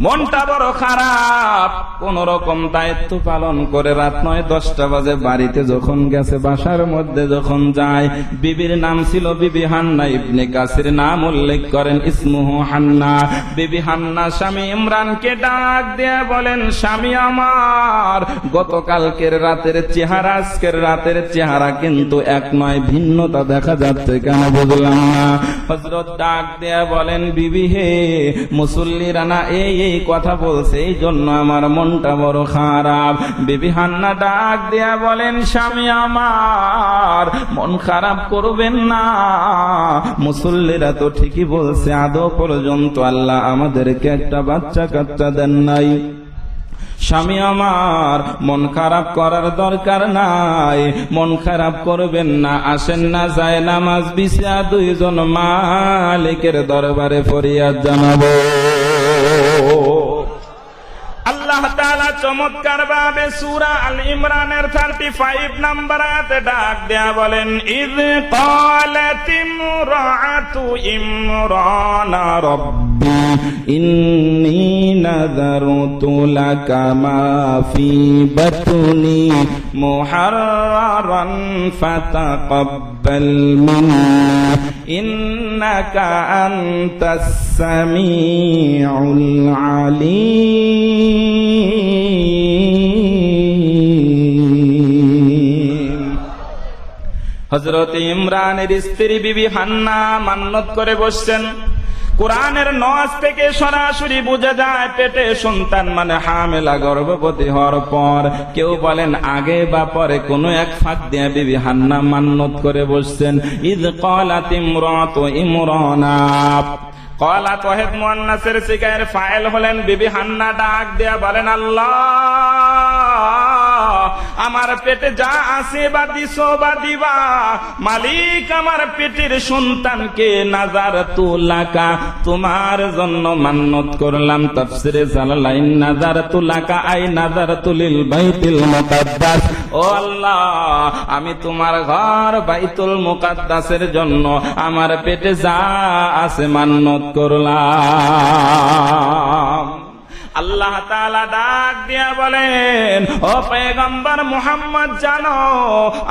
Speaker 1: মনটা বড় খারাপ। কোন রকম দায়িত্ব পালন করে রাত 9-10টা বাজে বাড়িতে যখন গেছে, বাসার মধ্যে যখন যায়, বিবির নাম ছিল বিবি হান্না। ইবনে কাসির নাম উল্লেখ করেন ইসমুহু হান্না। বিবি হান্না স্বামী ইমরানকে ডাক দিয়ে বলেন, স্বামী আমার, গতকালকের রাতের চেহারা আজকের রাতের চেহারা কিন্তু এক নয়, ভিন্নতা দেখা যাচ্ছে, কেন বুঝলাম না। হযরত ডাক দিয়ে বলেন, বিবি হে, মুসল্লিরা না এই কথা বলছে, এই জন্য আমার মনটা বড় খারাপ। বিবি হান্না ডাক দিয়া বলেন, স্বামী আমার, মন খারাপ করবেন না, মুসল্লিরা তো ঠিকই বলছে, আদৌ পর্যন্ত আল্লাহ আমাদেরকে একটা বাচ্চা কাচ্চা দেন নাই। স্বামী আমার, মন খারাপ করার দরকার নাই, মন খারাপ করবেন না। আসেন না, যায় নামাজ বিছা দুইজন মালিকের দরবারে ফরিয়াদ জানাবো। আল্লাহ তাআলা চমৎকার ভাবে সূরা আল ইমরানের 35 নম্বর আয়াতে ডাক দেয়া বলেন, ইয ক্বালাত ইমরাতু ইমরান রাব্বি ইন্নী নাযারতু লাকা মা ফি বাতনি মুহাররান ফাতাকাব্বাল মিন্নি ইন্নাকা আনতাস সামিউল আলিম। হযরত ইমরানের স্ত্রী বিবি হান্না মান্নত করে বসছেন। কোরআনের নওয়াজ থেকে সরাসরি বোঝা যায় পেটে সন্তান মানে হামেলা, গর্ভবতী হওয়ার পর। কেউ বলেন আগে বা পরে কোনো এক ফাঁক দিয়ে বিবি হান্না মান্নত করে বসছেন। ইয ক্বালাত ইমরাতু ইমরানা, ক্বালাত ওয়াহিদ মুআন্নাসের সিগায়ের ফাইল হলেন বিবি হান্না ডাক দেয়া বলেন, আল্লাহ আমার পেটে যা আছে বা দিছো বা দিবা, মালিক আমার পেটের সন্তানকে নাযারতু লাকা, তোমার জন্য মান্নত করলাম। তাফসিরে জালালাইন নাযারতু লাকা আই নাযারতু লিল বাইতুল মুকাদ্দাস, ও আল্লাহ আমি তোমার ঘর বাইতুল মুকাদ্দাসের জন্য আমার পেটে যা আছে মান্নত করলাম। আল্লাহ তাআলা ডাক দিয়া বলেন, ও পয়গম্বর মুহাম্মদ জানো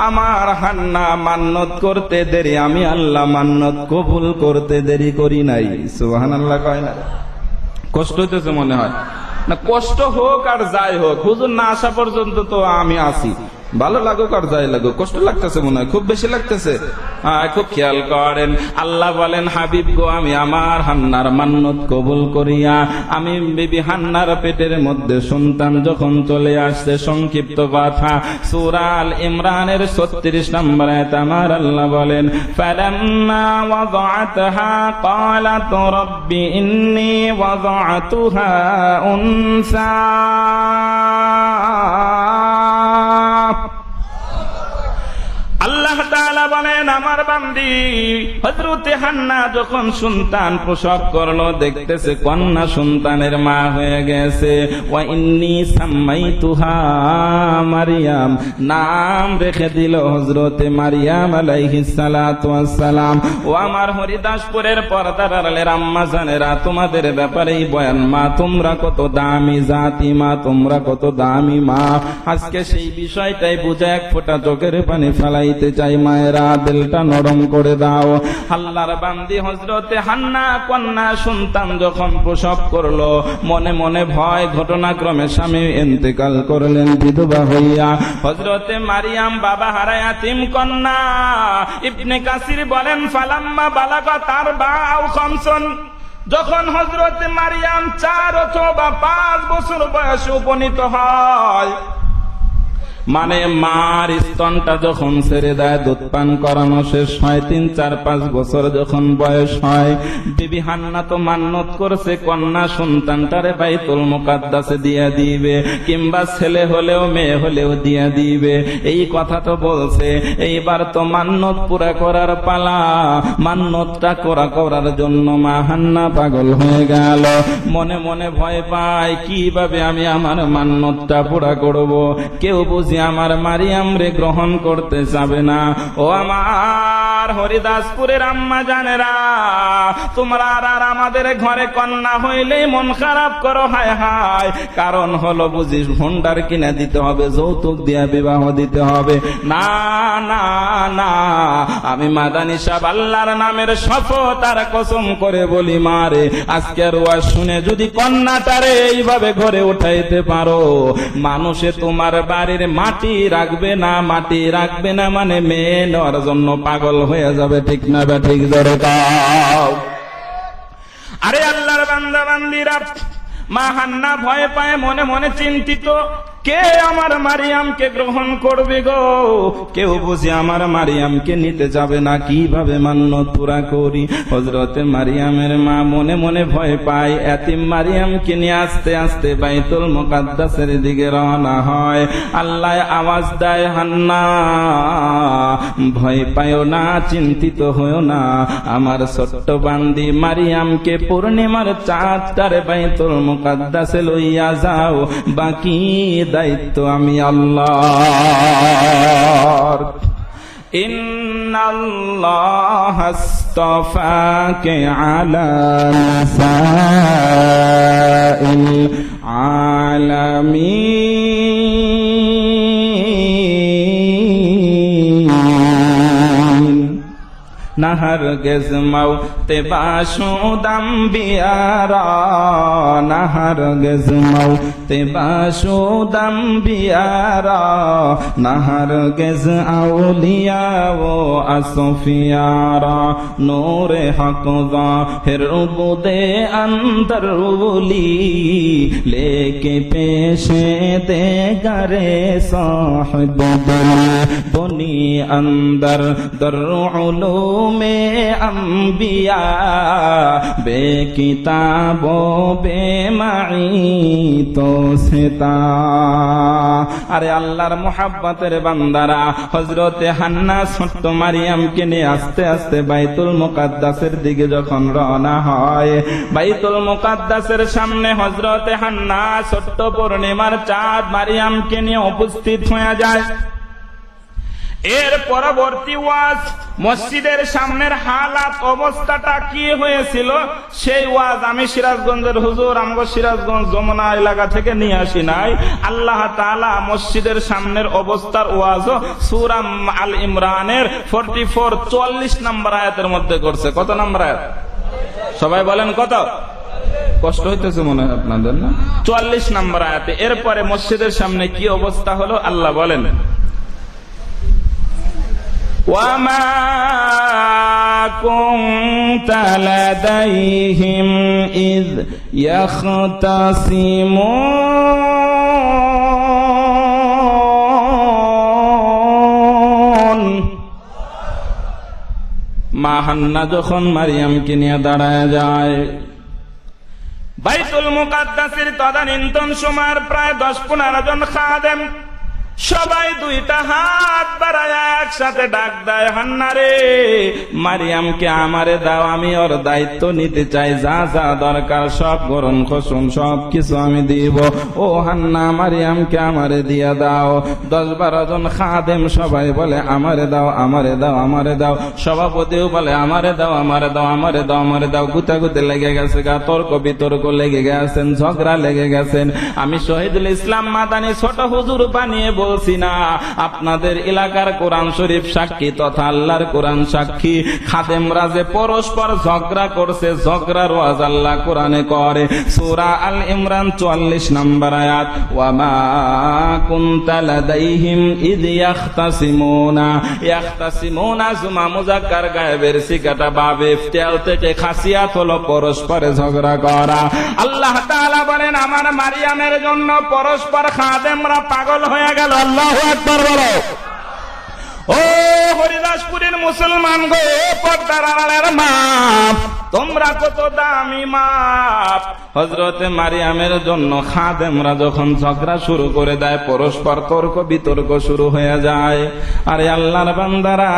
Speaker 1: আমার হান্না মান্নত করতে দেরি, আমি আল্লাহ মান্নত কবুল করতে দেরি করি নাই। সুবহানাল্লাহ কয় না? কষ্ট হইতেছে মনে হয় না? কষ্ট হোক আর যাই হোক, হুজুর না আসা পর্যন্ত তো আমি আছি। ভালো লাগুক আর যাই লাগুক, কষ্ট লাগতেছে মনে হয়, খুব বেশি লাগতেছে। খুব খেয়াল করেন, আল্লাহ বলেন হাবিব গো আমি আমার হান্নার মান্নত কবুল করিয়া আমি বিবি হান্নার পেটের মধ্যে সন্তান যখন চলে আসছে, সংক্ষিপ্ত কথা সূরা আল ইমরানের 36 নম্বর আয়াত আমার আল্লাহ বলেন, ফালাম্মা ওয়াযাআতহা ক্বালাত রাব্বি ইন্নী ওয়াযাআতুহা উনসা। আল্লাহ তাআলা বলেন আমার বান্দি হযরত হান্না যখন সন্তান প্রসব করলো, দেখতেছে কন্যা সন্তানের মা হয়ে গেছে। ওয়া ইন্নী সাম্মাইতুহা মারইয়াম, নাম রেখে দিল হযরত মারইয়াম আলাইহিস সালাতু ওয়াস সালাম। ও আমার হরিদাসপুরের পর্দার আড়ালের আম্মা জানেরা, তোমাদের ব্যাপারেই বয়ান। মা তোমরা কত দামি জাতি, মা তোমরা কত দামি মা। আজকে সেই বিষয়টাই বুঝে এক ফোঁটা চোখের পানি ফেলাইতে চাই। মায়েরা দিলটা নরম করে দাও। আল্লাহর বান্দি হযরতে হান্না কন্যা সন্তান যখন প্রসব করলো, মনে মনে ভয়, ঘটনাক্রমে স্বামী ইন্তেকাল করলেন বিধবা হইয়া। হযরতে মারিয়াম বাবা হারা ইয়াতীম কন্যা। ইবনে কাসির বলেন ফালাম্মা বালাগা তারবাউ খামসুন, যখন হযরতে মারিয়াম 4 অথবা 5 বছর বয়সে উপনীত হয়, মানে মার স্তনটা যখন ছেড়ে দেয়, দুধ পান করানো শেষ হয়, 3, 4, 5 বছর যখন বয়স হয়, বিবি হান্না তো মান্নত করছে কন্যা সন্তানটারে বাইতুল মুকাদ্দাসে দিয়ে দিবে, কিংবা ছেলে হলেও মেয়ে হলেও দিয়ে দিবে, এই কথা তো বলছে। এইবার তো মান্নত পুরা করার পালা। মান্নতটা করার জন্য মা হান্না পাগল হয়ে গেল। মনে মনে ভয় পায়, কিভাবে আমি আমার মান্নতটা পুরা করব। কেউ বুঝি আমার মারিয়াম রে গ্রহণ করতে যাবে না। ও আমার হরিদাসপুরের আম্মা জানেরা, তোমরা আর আমাদের ঘরে কন্যা হইলেই মন খারাপ করো, হায় হায়। কারণ হলো বুঝি ভন্ডার কিনে দিতে হবে, যৌতুক দিয়া বিবাহ দিতে হবে। না না না, আমি মাদানী সাহেব আল্লাহর নামের শপথ আর কসম করে বলি, মারে আজকের ওয়াজ শুনে যদি কন্যাটারে এইভাবে ঘরে উঠাইতে পারো, মানুষে তোমার বাড়ির মাটি রাখবে না, মাটি রাখবে না মানে মেয়ে নেওয়ার জন্য পাগল হয়ে যাবে। ঠিক না বা ঠিক জোরে কাও। আরে আল্লাহর বান্দা বান্দিরা, মা হান্না ভয় পায়, মনে মনে চিন্তিত, কে আমার মারিয়ামকে গ্রহণ করবে গো? কেউ বুঝি আমার মারিয়ামকে নিতে যাবে না, কিভাবে মান্নত পুরা করি? হযরতে মারিয়ামের মা মনে মনে ভয় পায়। এতিম মারিয়ামকে নিয়ে আস্তে আস্তে বাইতুল মুকাদ্দাসের দিকে রওনা হয়। আল্লাহ আওয়াজ দেয়, হান্না ভয় পায়ো না, চিন্তিত হয়ো না, আমার ছোট্ট বান্দি মারিয়ামকে পূর্ণিমার চাঁদটারে বাইতুল মুকাদ্দাসে লইয়া যাও, বাকি দায়িত্ব আমি আল্লাহর। ইন্নাল্লাহ আস্তাফাকে আলা নিসাইল আলামিন। না হারগিজ মওতে বাসুদ আম্বিয়ারা, না হারগিজ মওতে বাসুদ আম্বিয়ারা, না হারগিজ আউলিয়া ও আসফিয়ারা, নূরে হক ज़ाहिर बुदे अंदर वली, लेके पेशे दे गरे साहिब बनी अंदर दर उलूमे अंबिया, बेकिताबो बेमाई तो सेता। अरे আল্লাহর মুহাব্বতের বান্দারা, হযরতে হান্না ছোট্ট মারিয়ামকে নিয়ে আস্তে আস্তে বাইতুল মুকাদ্দাসের দিকে যখন রওনা হয়, বাইতুল মুকাদ্দাসের সামনে হযরতে হান্না ছোট্ট পূর্ণিমার চাঁদ মারিয়ামকে নিয়ে উপস্থিত হয়ে যায়। এর পরবর্তী ওয়াজ, মসজিদের সামনের হালাত অবস্থাটা কি হয়েছিল সেই ওয়াজ আমি সিরাজগঞ্জের হুজুর, আমগো সিরাজগঞ্জ যমুনা এলাকা থেকে নিয়ে আসি নাই। আল্লাহ তাআলা মসজিদের সামনের অবস্থার ওয়াজও সূরা আল ইমরানের 44 নম্বর আয়াতের মধ্যে করছে। কত নম্বর আয়াত? সবাই বলেন কত? কষ্ট হইতেছে মনে হয় আপনাদের না? 44 নম্বর আয়াতে। এরপরে মসজিদের সামনে কি অবস্থা হলো আল্লাহ বলেন, وَمَا كُنْتَ لَدَيْهِمْ إِذْ يَخْتَصِمُونَ। মা হান্না যখন মারিয়ামকে নিয়ে দাঁড়ায় যায়, বাইতুল মুকাদ্দাসের তদানীন্তন সময়ের প্রায় 10-15 জন খাদেম সবাই দুইটা হাত বাড়ায় একসাথে ডাক দেয়, হান্না রে, মারিয়ামকে আমারে দাও, আমি ওর দায়িত্ব নিতে চাই, যা যা দরকার সব গরম খসুন সব কিছু আমি দিব। ও হান্না, মারিয়ামকে আমারে দিয়া দাও। 10-12 জন খাদেম সবাই বলে আমারে দাও, আমারে দাও, আমারে দাও। সভাপতিও বলে আমারে দাও, আমারে দাও, আমারে দাও, আমারে দাও। গুতাগুতি লেগে গেছে, গা তর্ক বিতর্ক লেগে গেছেন, ঝগড়া লেগে গেছেন। আমি শহীদুল ইসলাম মাদানী ছোট হুজুর বানিয়ে বলছি না, আপনাদের এলাকার কোরআন শরীফ সাক্ষী তথা আল্লাহর কোরআন সাক্ষী। খাদেমরা যে পরস্পর ঝগড়া করছে, ঝগড়ার ওয়াজ আল্লাহ কোরআনে করে। সূরা আল ইমরান 44 নম্বর আয়াত, ওয়ামা কুনতা লাদাইহিম ইয ইয়াখতাসিমুনা। ইয়াখতাসিমুনা জুমা মুযাক্কার গায়েবের সিগাটা বাবে ইফতিআল থেকে খাসিয়াত হলো পরস্পরে ঝগড়া করা। আল্লাহ তাআলা বলেন আমার মারিয়ামের জন্য পরস্পর খাদেমরা পাগল হয়ে গেল। আল্লাহু আকবার বলো। ও হরিদাসপুরের মুসলমান গো, পর্দার আড়ালের মা, তোমরা কত দামি মাপ। হযরতে মারিয়ামের জন্য খাদেমরা যখন ঝগড়া শুরু করে দেয়, পরস্পর তর্ক বিতর্ক শুরু হয়ে যায়। আরে আল্লাহর বান্দারা,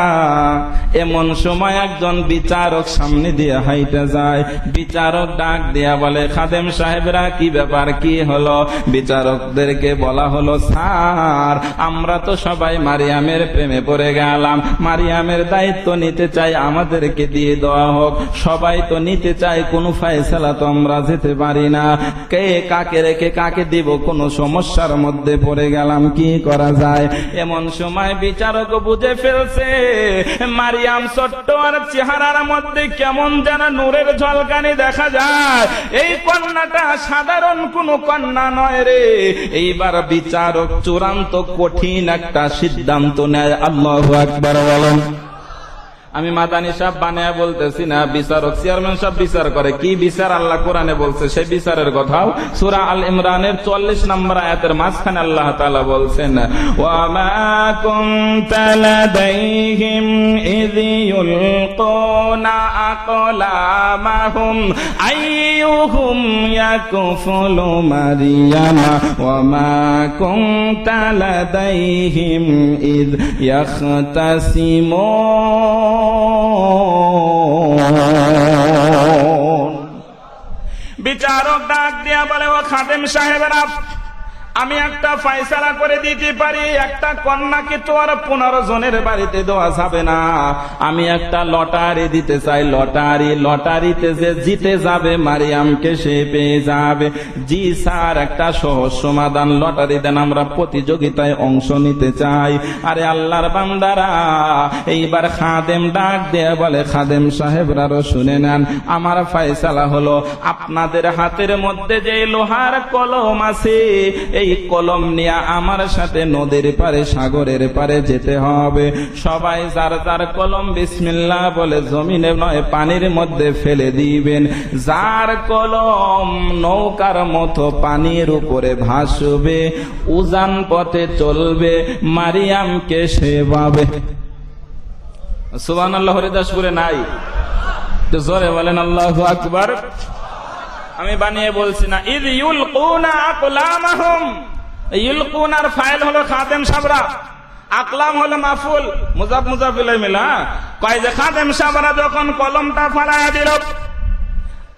Speaker 1: এমন সময় একজন বিচারক সামনে দিয়ে হাইটে যায়। বিচারক ডাক দিয়া বলে, খাদেম সাহেবরা কি ব্যাপার, কি হলো? বিচারকদেরকে বলা হলো, স্যার আমরা তো সবাই মারিয়ামের প্রেমে পড়ে গেলাম, মারিয়ামের দায়িত্ব নিতে চাই, আমাদেরকে দিয়ে দেওয়া হোক। সবাই তো নিতে চাই, কোনো ফয়সালা তো আমরা যেতে পারি না, কে কাকে রেখে কাকে দিব, কোনো সমস্যার মধ্যে পড়ে গেলাম, কি করা যায়? এমন সময় বিচারক বুঝে ফেলছে মারিয়াম ছোট্ট আর চেহারার মধ্যে কেমন যেন নূরের ঝলকানি দেখা যায়, এই কন্যাটা সাধারণ কোনো কন্যা নয় রে। এইবার বিচারক চূড়ান্ত কঠিন একটা সিদ্ধান্ত নেয়। আল্লাহু আকবার বলেন। আমি মাদানী সাহেব বানায়া বলতেছি না, বিচারক চেয়ারম্যান সাহেব বিচার করে। কি বিচার আল্লাহ কোরআনে বলছে সেই বিচারের কথাও সূরা আল ইমরানের 44 নম্বর আয়াতের মাঝখানে আল্লাহ তাআলা বলছেন, ওয়া মা কুনতা লাদাইহিম ইয ইউলকুনা আকলামাহুম আইয়ুহুম ইয়াকফুলু মারিয়ামা ওয়া মা কুনতা লাদাইহিম ইয ইয়াখতাসিমুন। বিচারক ডাক দিয়া বলে, ও খাদেম সাহেবেরা, আমি একটা ফয়সালা করে দিতে পারি, একটা কন্যাকে তো আর 15 জনের বাড়িতে দেওয়া যাবে না। আমি একটা লটারি দিতে চাই, লটারিতে যে জিতে যাবে মারিয়ামকে সে পেয়ে যাবে। জি স্যার, একটা সহজ সমাধান, লটারি দেন, আমরা প্রতিযোগিতায় অংশ নিতে চাই। আরে আল্লাহর বান্দারা, এইবার খাদেম ডাক দিয়ে বলে, খাদেম সাহেবরাও শুনে নেন, আমার ফয়সালা হলো আপনাদের হাতের মধ্যে যে লোহার কলম আছে, এই কলম নিয়ে আমার সাথে নদীর পারে সাগরের পারে যেতে হবে। সবাই যার যার কলম বিসমিল্লাহ বলে জমিনে নয় পানির মধ্যে ফেলে দিবেন। যার কলম নৌকার মতো পানির উপরে ভাসবে, উজান পথে চলবে, মারিয়ামকে সে পাবে। সুবহানাল্লাহ হরিদাসপুরে নাই তো জোরে বলেন আল্লাহু আকবার। আমি বানিয়ে বলছি না। ইদ ইউলকুনা আকলামাহুম, ইউলকুনার ফাইল হলো খাদেম সাবরা, আকলাম হলো মাফুল, মুজাফ মুজাফিল মিলা। কয় যে খাদেম সাবরা যখন কলমটা ফালায়া দিল,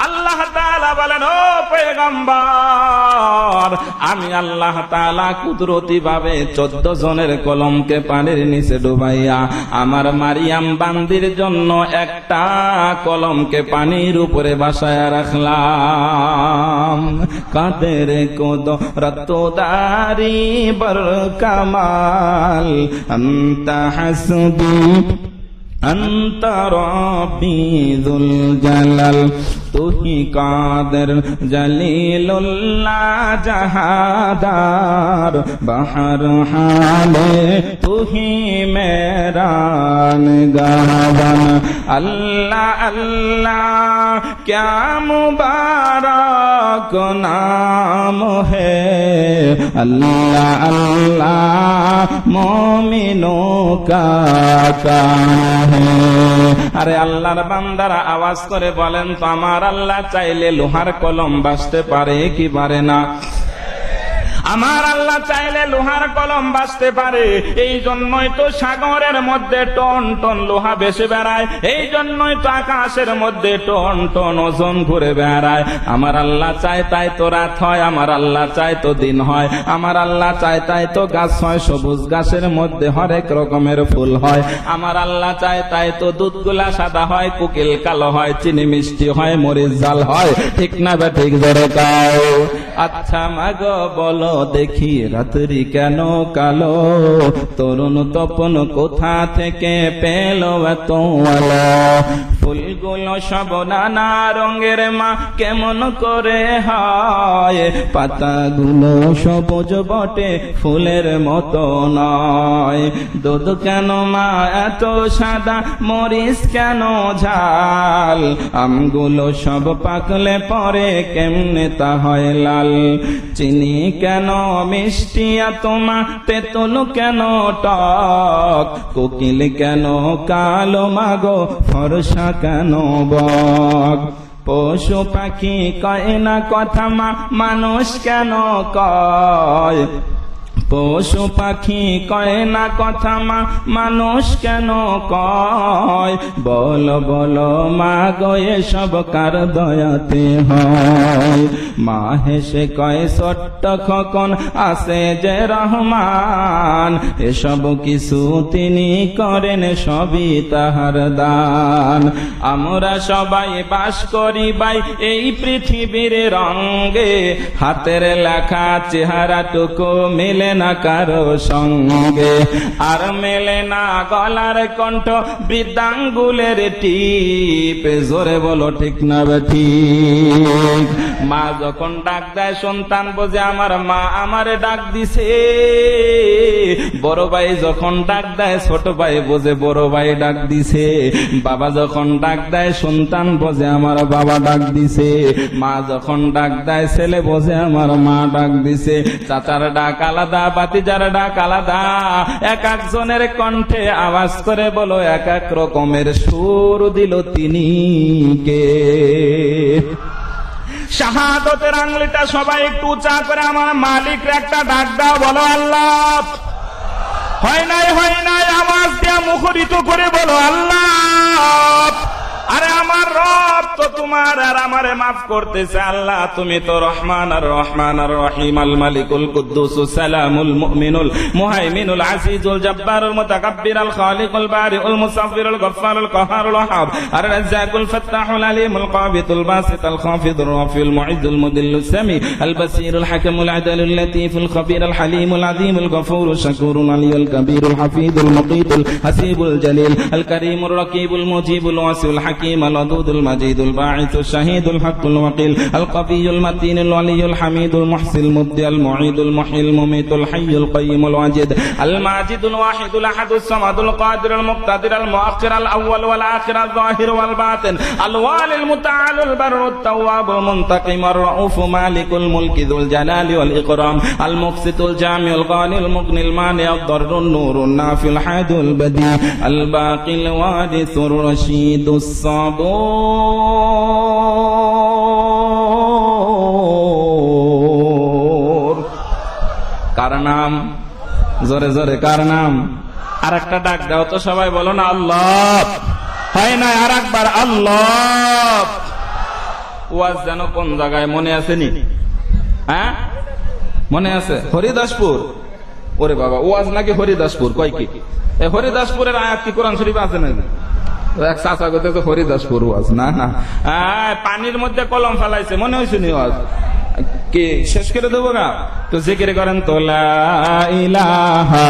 Speaker 1: আল্লাহ তাআলা বলেন, ও পয়গম্বর, আমি আল্লাহ তাআলা কুদরতি ভাবে 14 জনের কলমকে পানির নিচে ডুবাইয়া আমার মারিয়াম বান্দির জন্য একটা কলমকে পানির উপরে বাসায় রাখলাম। কাদের কুদরত দারি বর কামাল আনতা হাসবি আনতা রব্বি যুল জালাল, তুহি কাদের জলিলুল্লাহ জাহাদার, বাহর হালে তুহি মেরা নিগাহবান। আল্লাহ আল্লাহ ক্যা মুবারক নাম হে, আল্লাহ আল্লাহ মোমিনো কা কাম হে। আরে আল্লাহর বান্দারা আওয়াজ করে বলেন তো, আমার আল্লাহ চাইলে লোহার কলম বাঁচতে পারে কি পারে না? আমার আল্লাহ চাইলে লোহার কলম বাঁচতে পারে। এই জন্যই তো সাগরের মধ্যে টন টন লোহা ভেসে বেড়ায়, এই জন্যই তো আকাশের মধ্যে টন টন ওজন ঘুরে বেড়ায়। আমার আল্লাহ চায় তাই তো রাত হয়, আমার আল্লাহ চায় তো দিন হয়, আমার আল্লাহ চায় তাই তো গাছ হয়, সবুজ গাছের মধ্যে হরেক রকমের ফুল হয়। আমার আল্লাহ চায় তাই তো দুধগুলা সাদা হয়, কোকিল কালো হয়, চিনি মিষ্টি হয়, মরিচ ঝাল হয়। ঠিক না বা ঠিক ধরে কাও? আচ্ছা মাগো বলো দেখি, রাত্রি কেন কালো? তরুণ তপন কোথা থেকে পেল এত আলো? ফুলগুলো সব নানা রঙের মা কেমন করে হয়? পাতাগুলো সবুজ বটে ফুলের মতো নয়। দুধ কেন মা এত সাদা, মরিচ কেন ঝাল? আমগুলো সব পাকলে পরে কেমনে তা হয় লাল? চিনি কেন মিষ্টি তোমা, তেঁতুল কেন টক? কোকিল কেন কালো মাগো, ফর্সা কেন বক? পশু পাখি কয় না কথা মা, মানুষ কেন কয়? পশু পাখি কয় না কথা মা, মানুষ কেন কয়? বলো বলো মা গো এসব কার দয়াতে হয়? মা হেসে কয় ছোট্ট খোকন আছে যে রহমান, এসব কিছু তিনি করেন সবই তাহার দান। আমরা সবাই বাস করি ভাই এই পৃথিবীর রঙে, হাতের লেখা চেহারাটুকু মিলে না কারো সঙ্গে, আর মেলে না গলার কণ্ঠ বৃদ্ধাঙ্গুলের টিপ। জোরে বলো ঠিক না ঠিক? মা যখন ডাক দেয় সন্তান বোঝে আমার মা আমারে ডাক দিছে। বড় ভাই যখন ডাক দেয় ছোট ভাই বোঝে বড় ভাই ডাক দিছে। বাবা যখন ডাক দেয় সন্তান বোঝে আমার বাবা ডাক দিছে। মা যখন ডাক দেয় ছেলে বোঝে আমার মা ডাক দিছে। চাচার ডাক আলাদা, বাতিজার ডাক আলাদা, এক একজনের কণ্ঠে আওয়াজ করে বলো এক এক রকমের সুর দিল তিনি কে? শাহাদতের আঙ্গুলিটা সবাই একটু উঁচা করে আমার মালিকর একটা ডাক দাও, বলো আল্লাহ। হয় নাই আওয়াজ দিয়া মুখরিত করে বলো আল্লাহ। আরে আমার রব তো তোমার আর আমারে মাফ করতেছে। আল্লাহ তুমি তো রহমান আর রহমান আর রহিম, আল মালিকুল কুদ্দুস সালামুল মুমিনুল মুহাইমিনুল আজিজুল জব্বারুল মুতাকাব্বির আল খালিকুল বারিউল মুসাফফিরুল গফফারুল কাহারুল ওয়াহাব আর রাজ্জাকুল ফাত্তাহুল আলিমুল কাবিতুল বাসিতুল খাফিদুর রাফিউল মুইজুল মুদিল্লুস সামি আল বাসিরুল হাকিমুল আদালুল লতীফুল খবীরুল হালিমুল আযীমুল গফুরুশ শাকুরুল আলিয়ুল কবীরুল হাফিজুল মুকীতুল হাসিবুল জলিল আল করিমুর রাকিবুল মুজিবুল ওয়াসিউল হাকিম আল ওয়াদুদুল মাজিদুল বাঈসুশ শাহীদুল হকুল ওয়াকিল আল কবিয়ুল মাতিনুল ওয়ালিয়ুল হামিদুল মুহসিল মুবদিল মুঈদুল মুহিল মুমিতুল হাইয়ুল কাইয়্যুমুল ওয়াজিদ আল মাজিদুল ওয়াহিদুল আহাদুস সামাদুল কাদিরুল মুকতাদির আল মুআখির আল আউয়াল ওয়াল আখির আল যাহির ওয়াল বাতিন আল ওয়ালিল মুতাআলিল বাররুত তাওয়াবুল মুনতাকিম আর রাউফু মালিকুল মুলকি যুল জালালি ওয়াল ইকরাম আল মুকসিতুল জামিউল গানিল মুগনিল মানি'উদ দাররুন নূরুন নাফিল হাদুল বাদি আল বাকিল ওয়ারিসুর রশিদুস সাবুর। কার নাম? জোরে জোরে কার নাম? আর একটা ডাক দাও তো সবাই, বলো না আল্লাহ। হয় না? আর একবার আল্লাহ। ওয়াজ যেন কোন জায়গায় মনে আছে নি? হ্যাঁ মনে আছে? হরিদাসপুর। ওরে বাবা, ওয়াজ নাকি হরিদাসপুর? কয় কি এই হরিদাসপুরের আয়াত কি কোরআন শরীফ আছে নাকি? এক চাচা কথা তো হরিদাসপুর ওয়াজ না না, পানির মধ্যে কলম ফেলাইছে মনে হয়েছে নি ওয়াজ কি শেষ করে দেবো না? তো জিকির করেন তো লা ইলাহা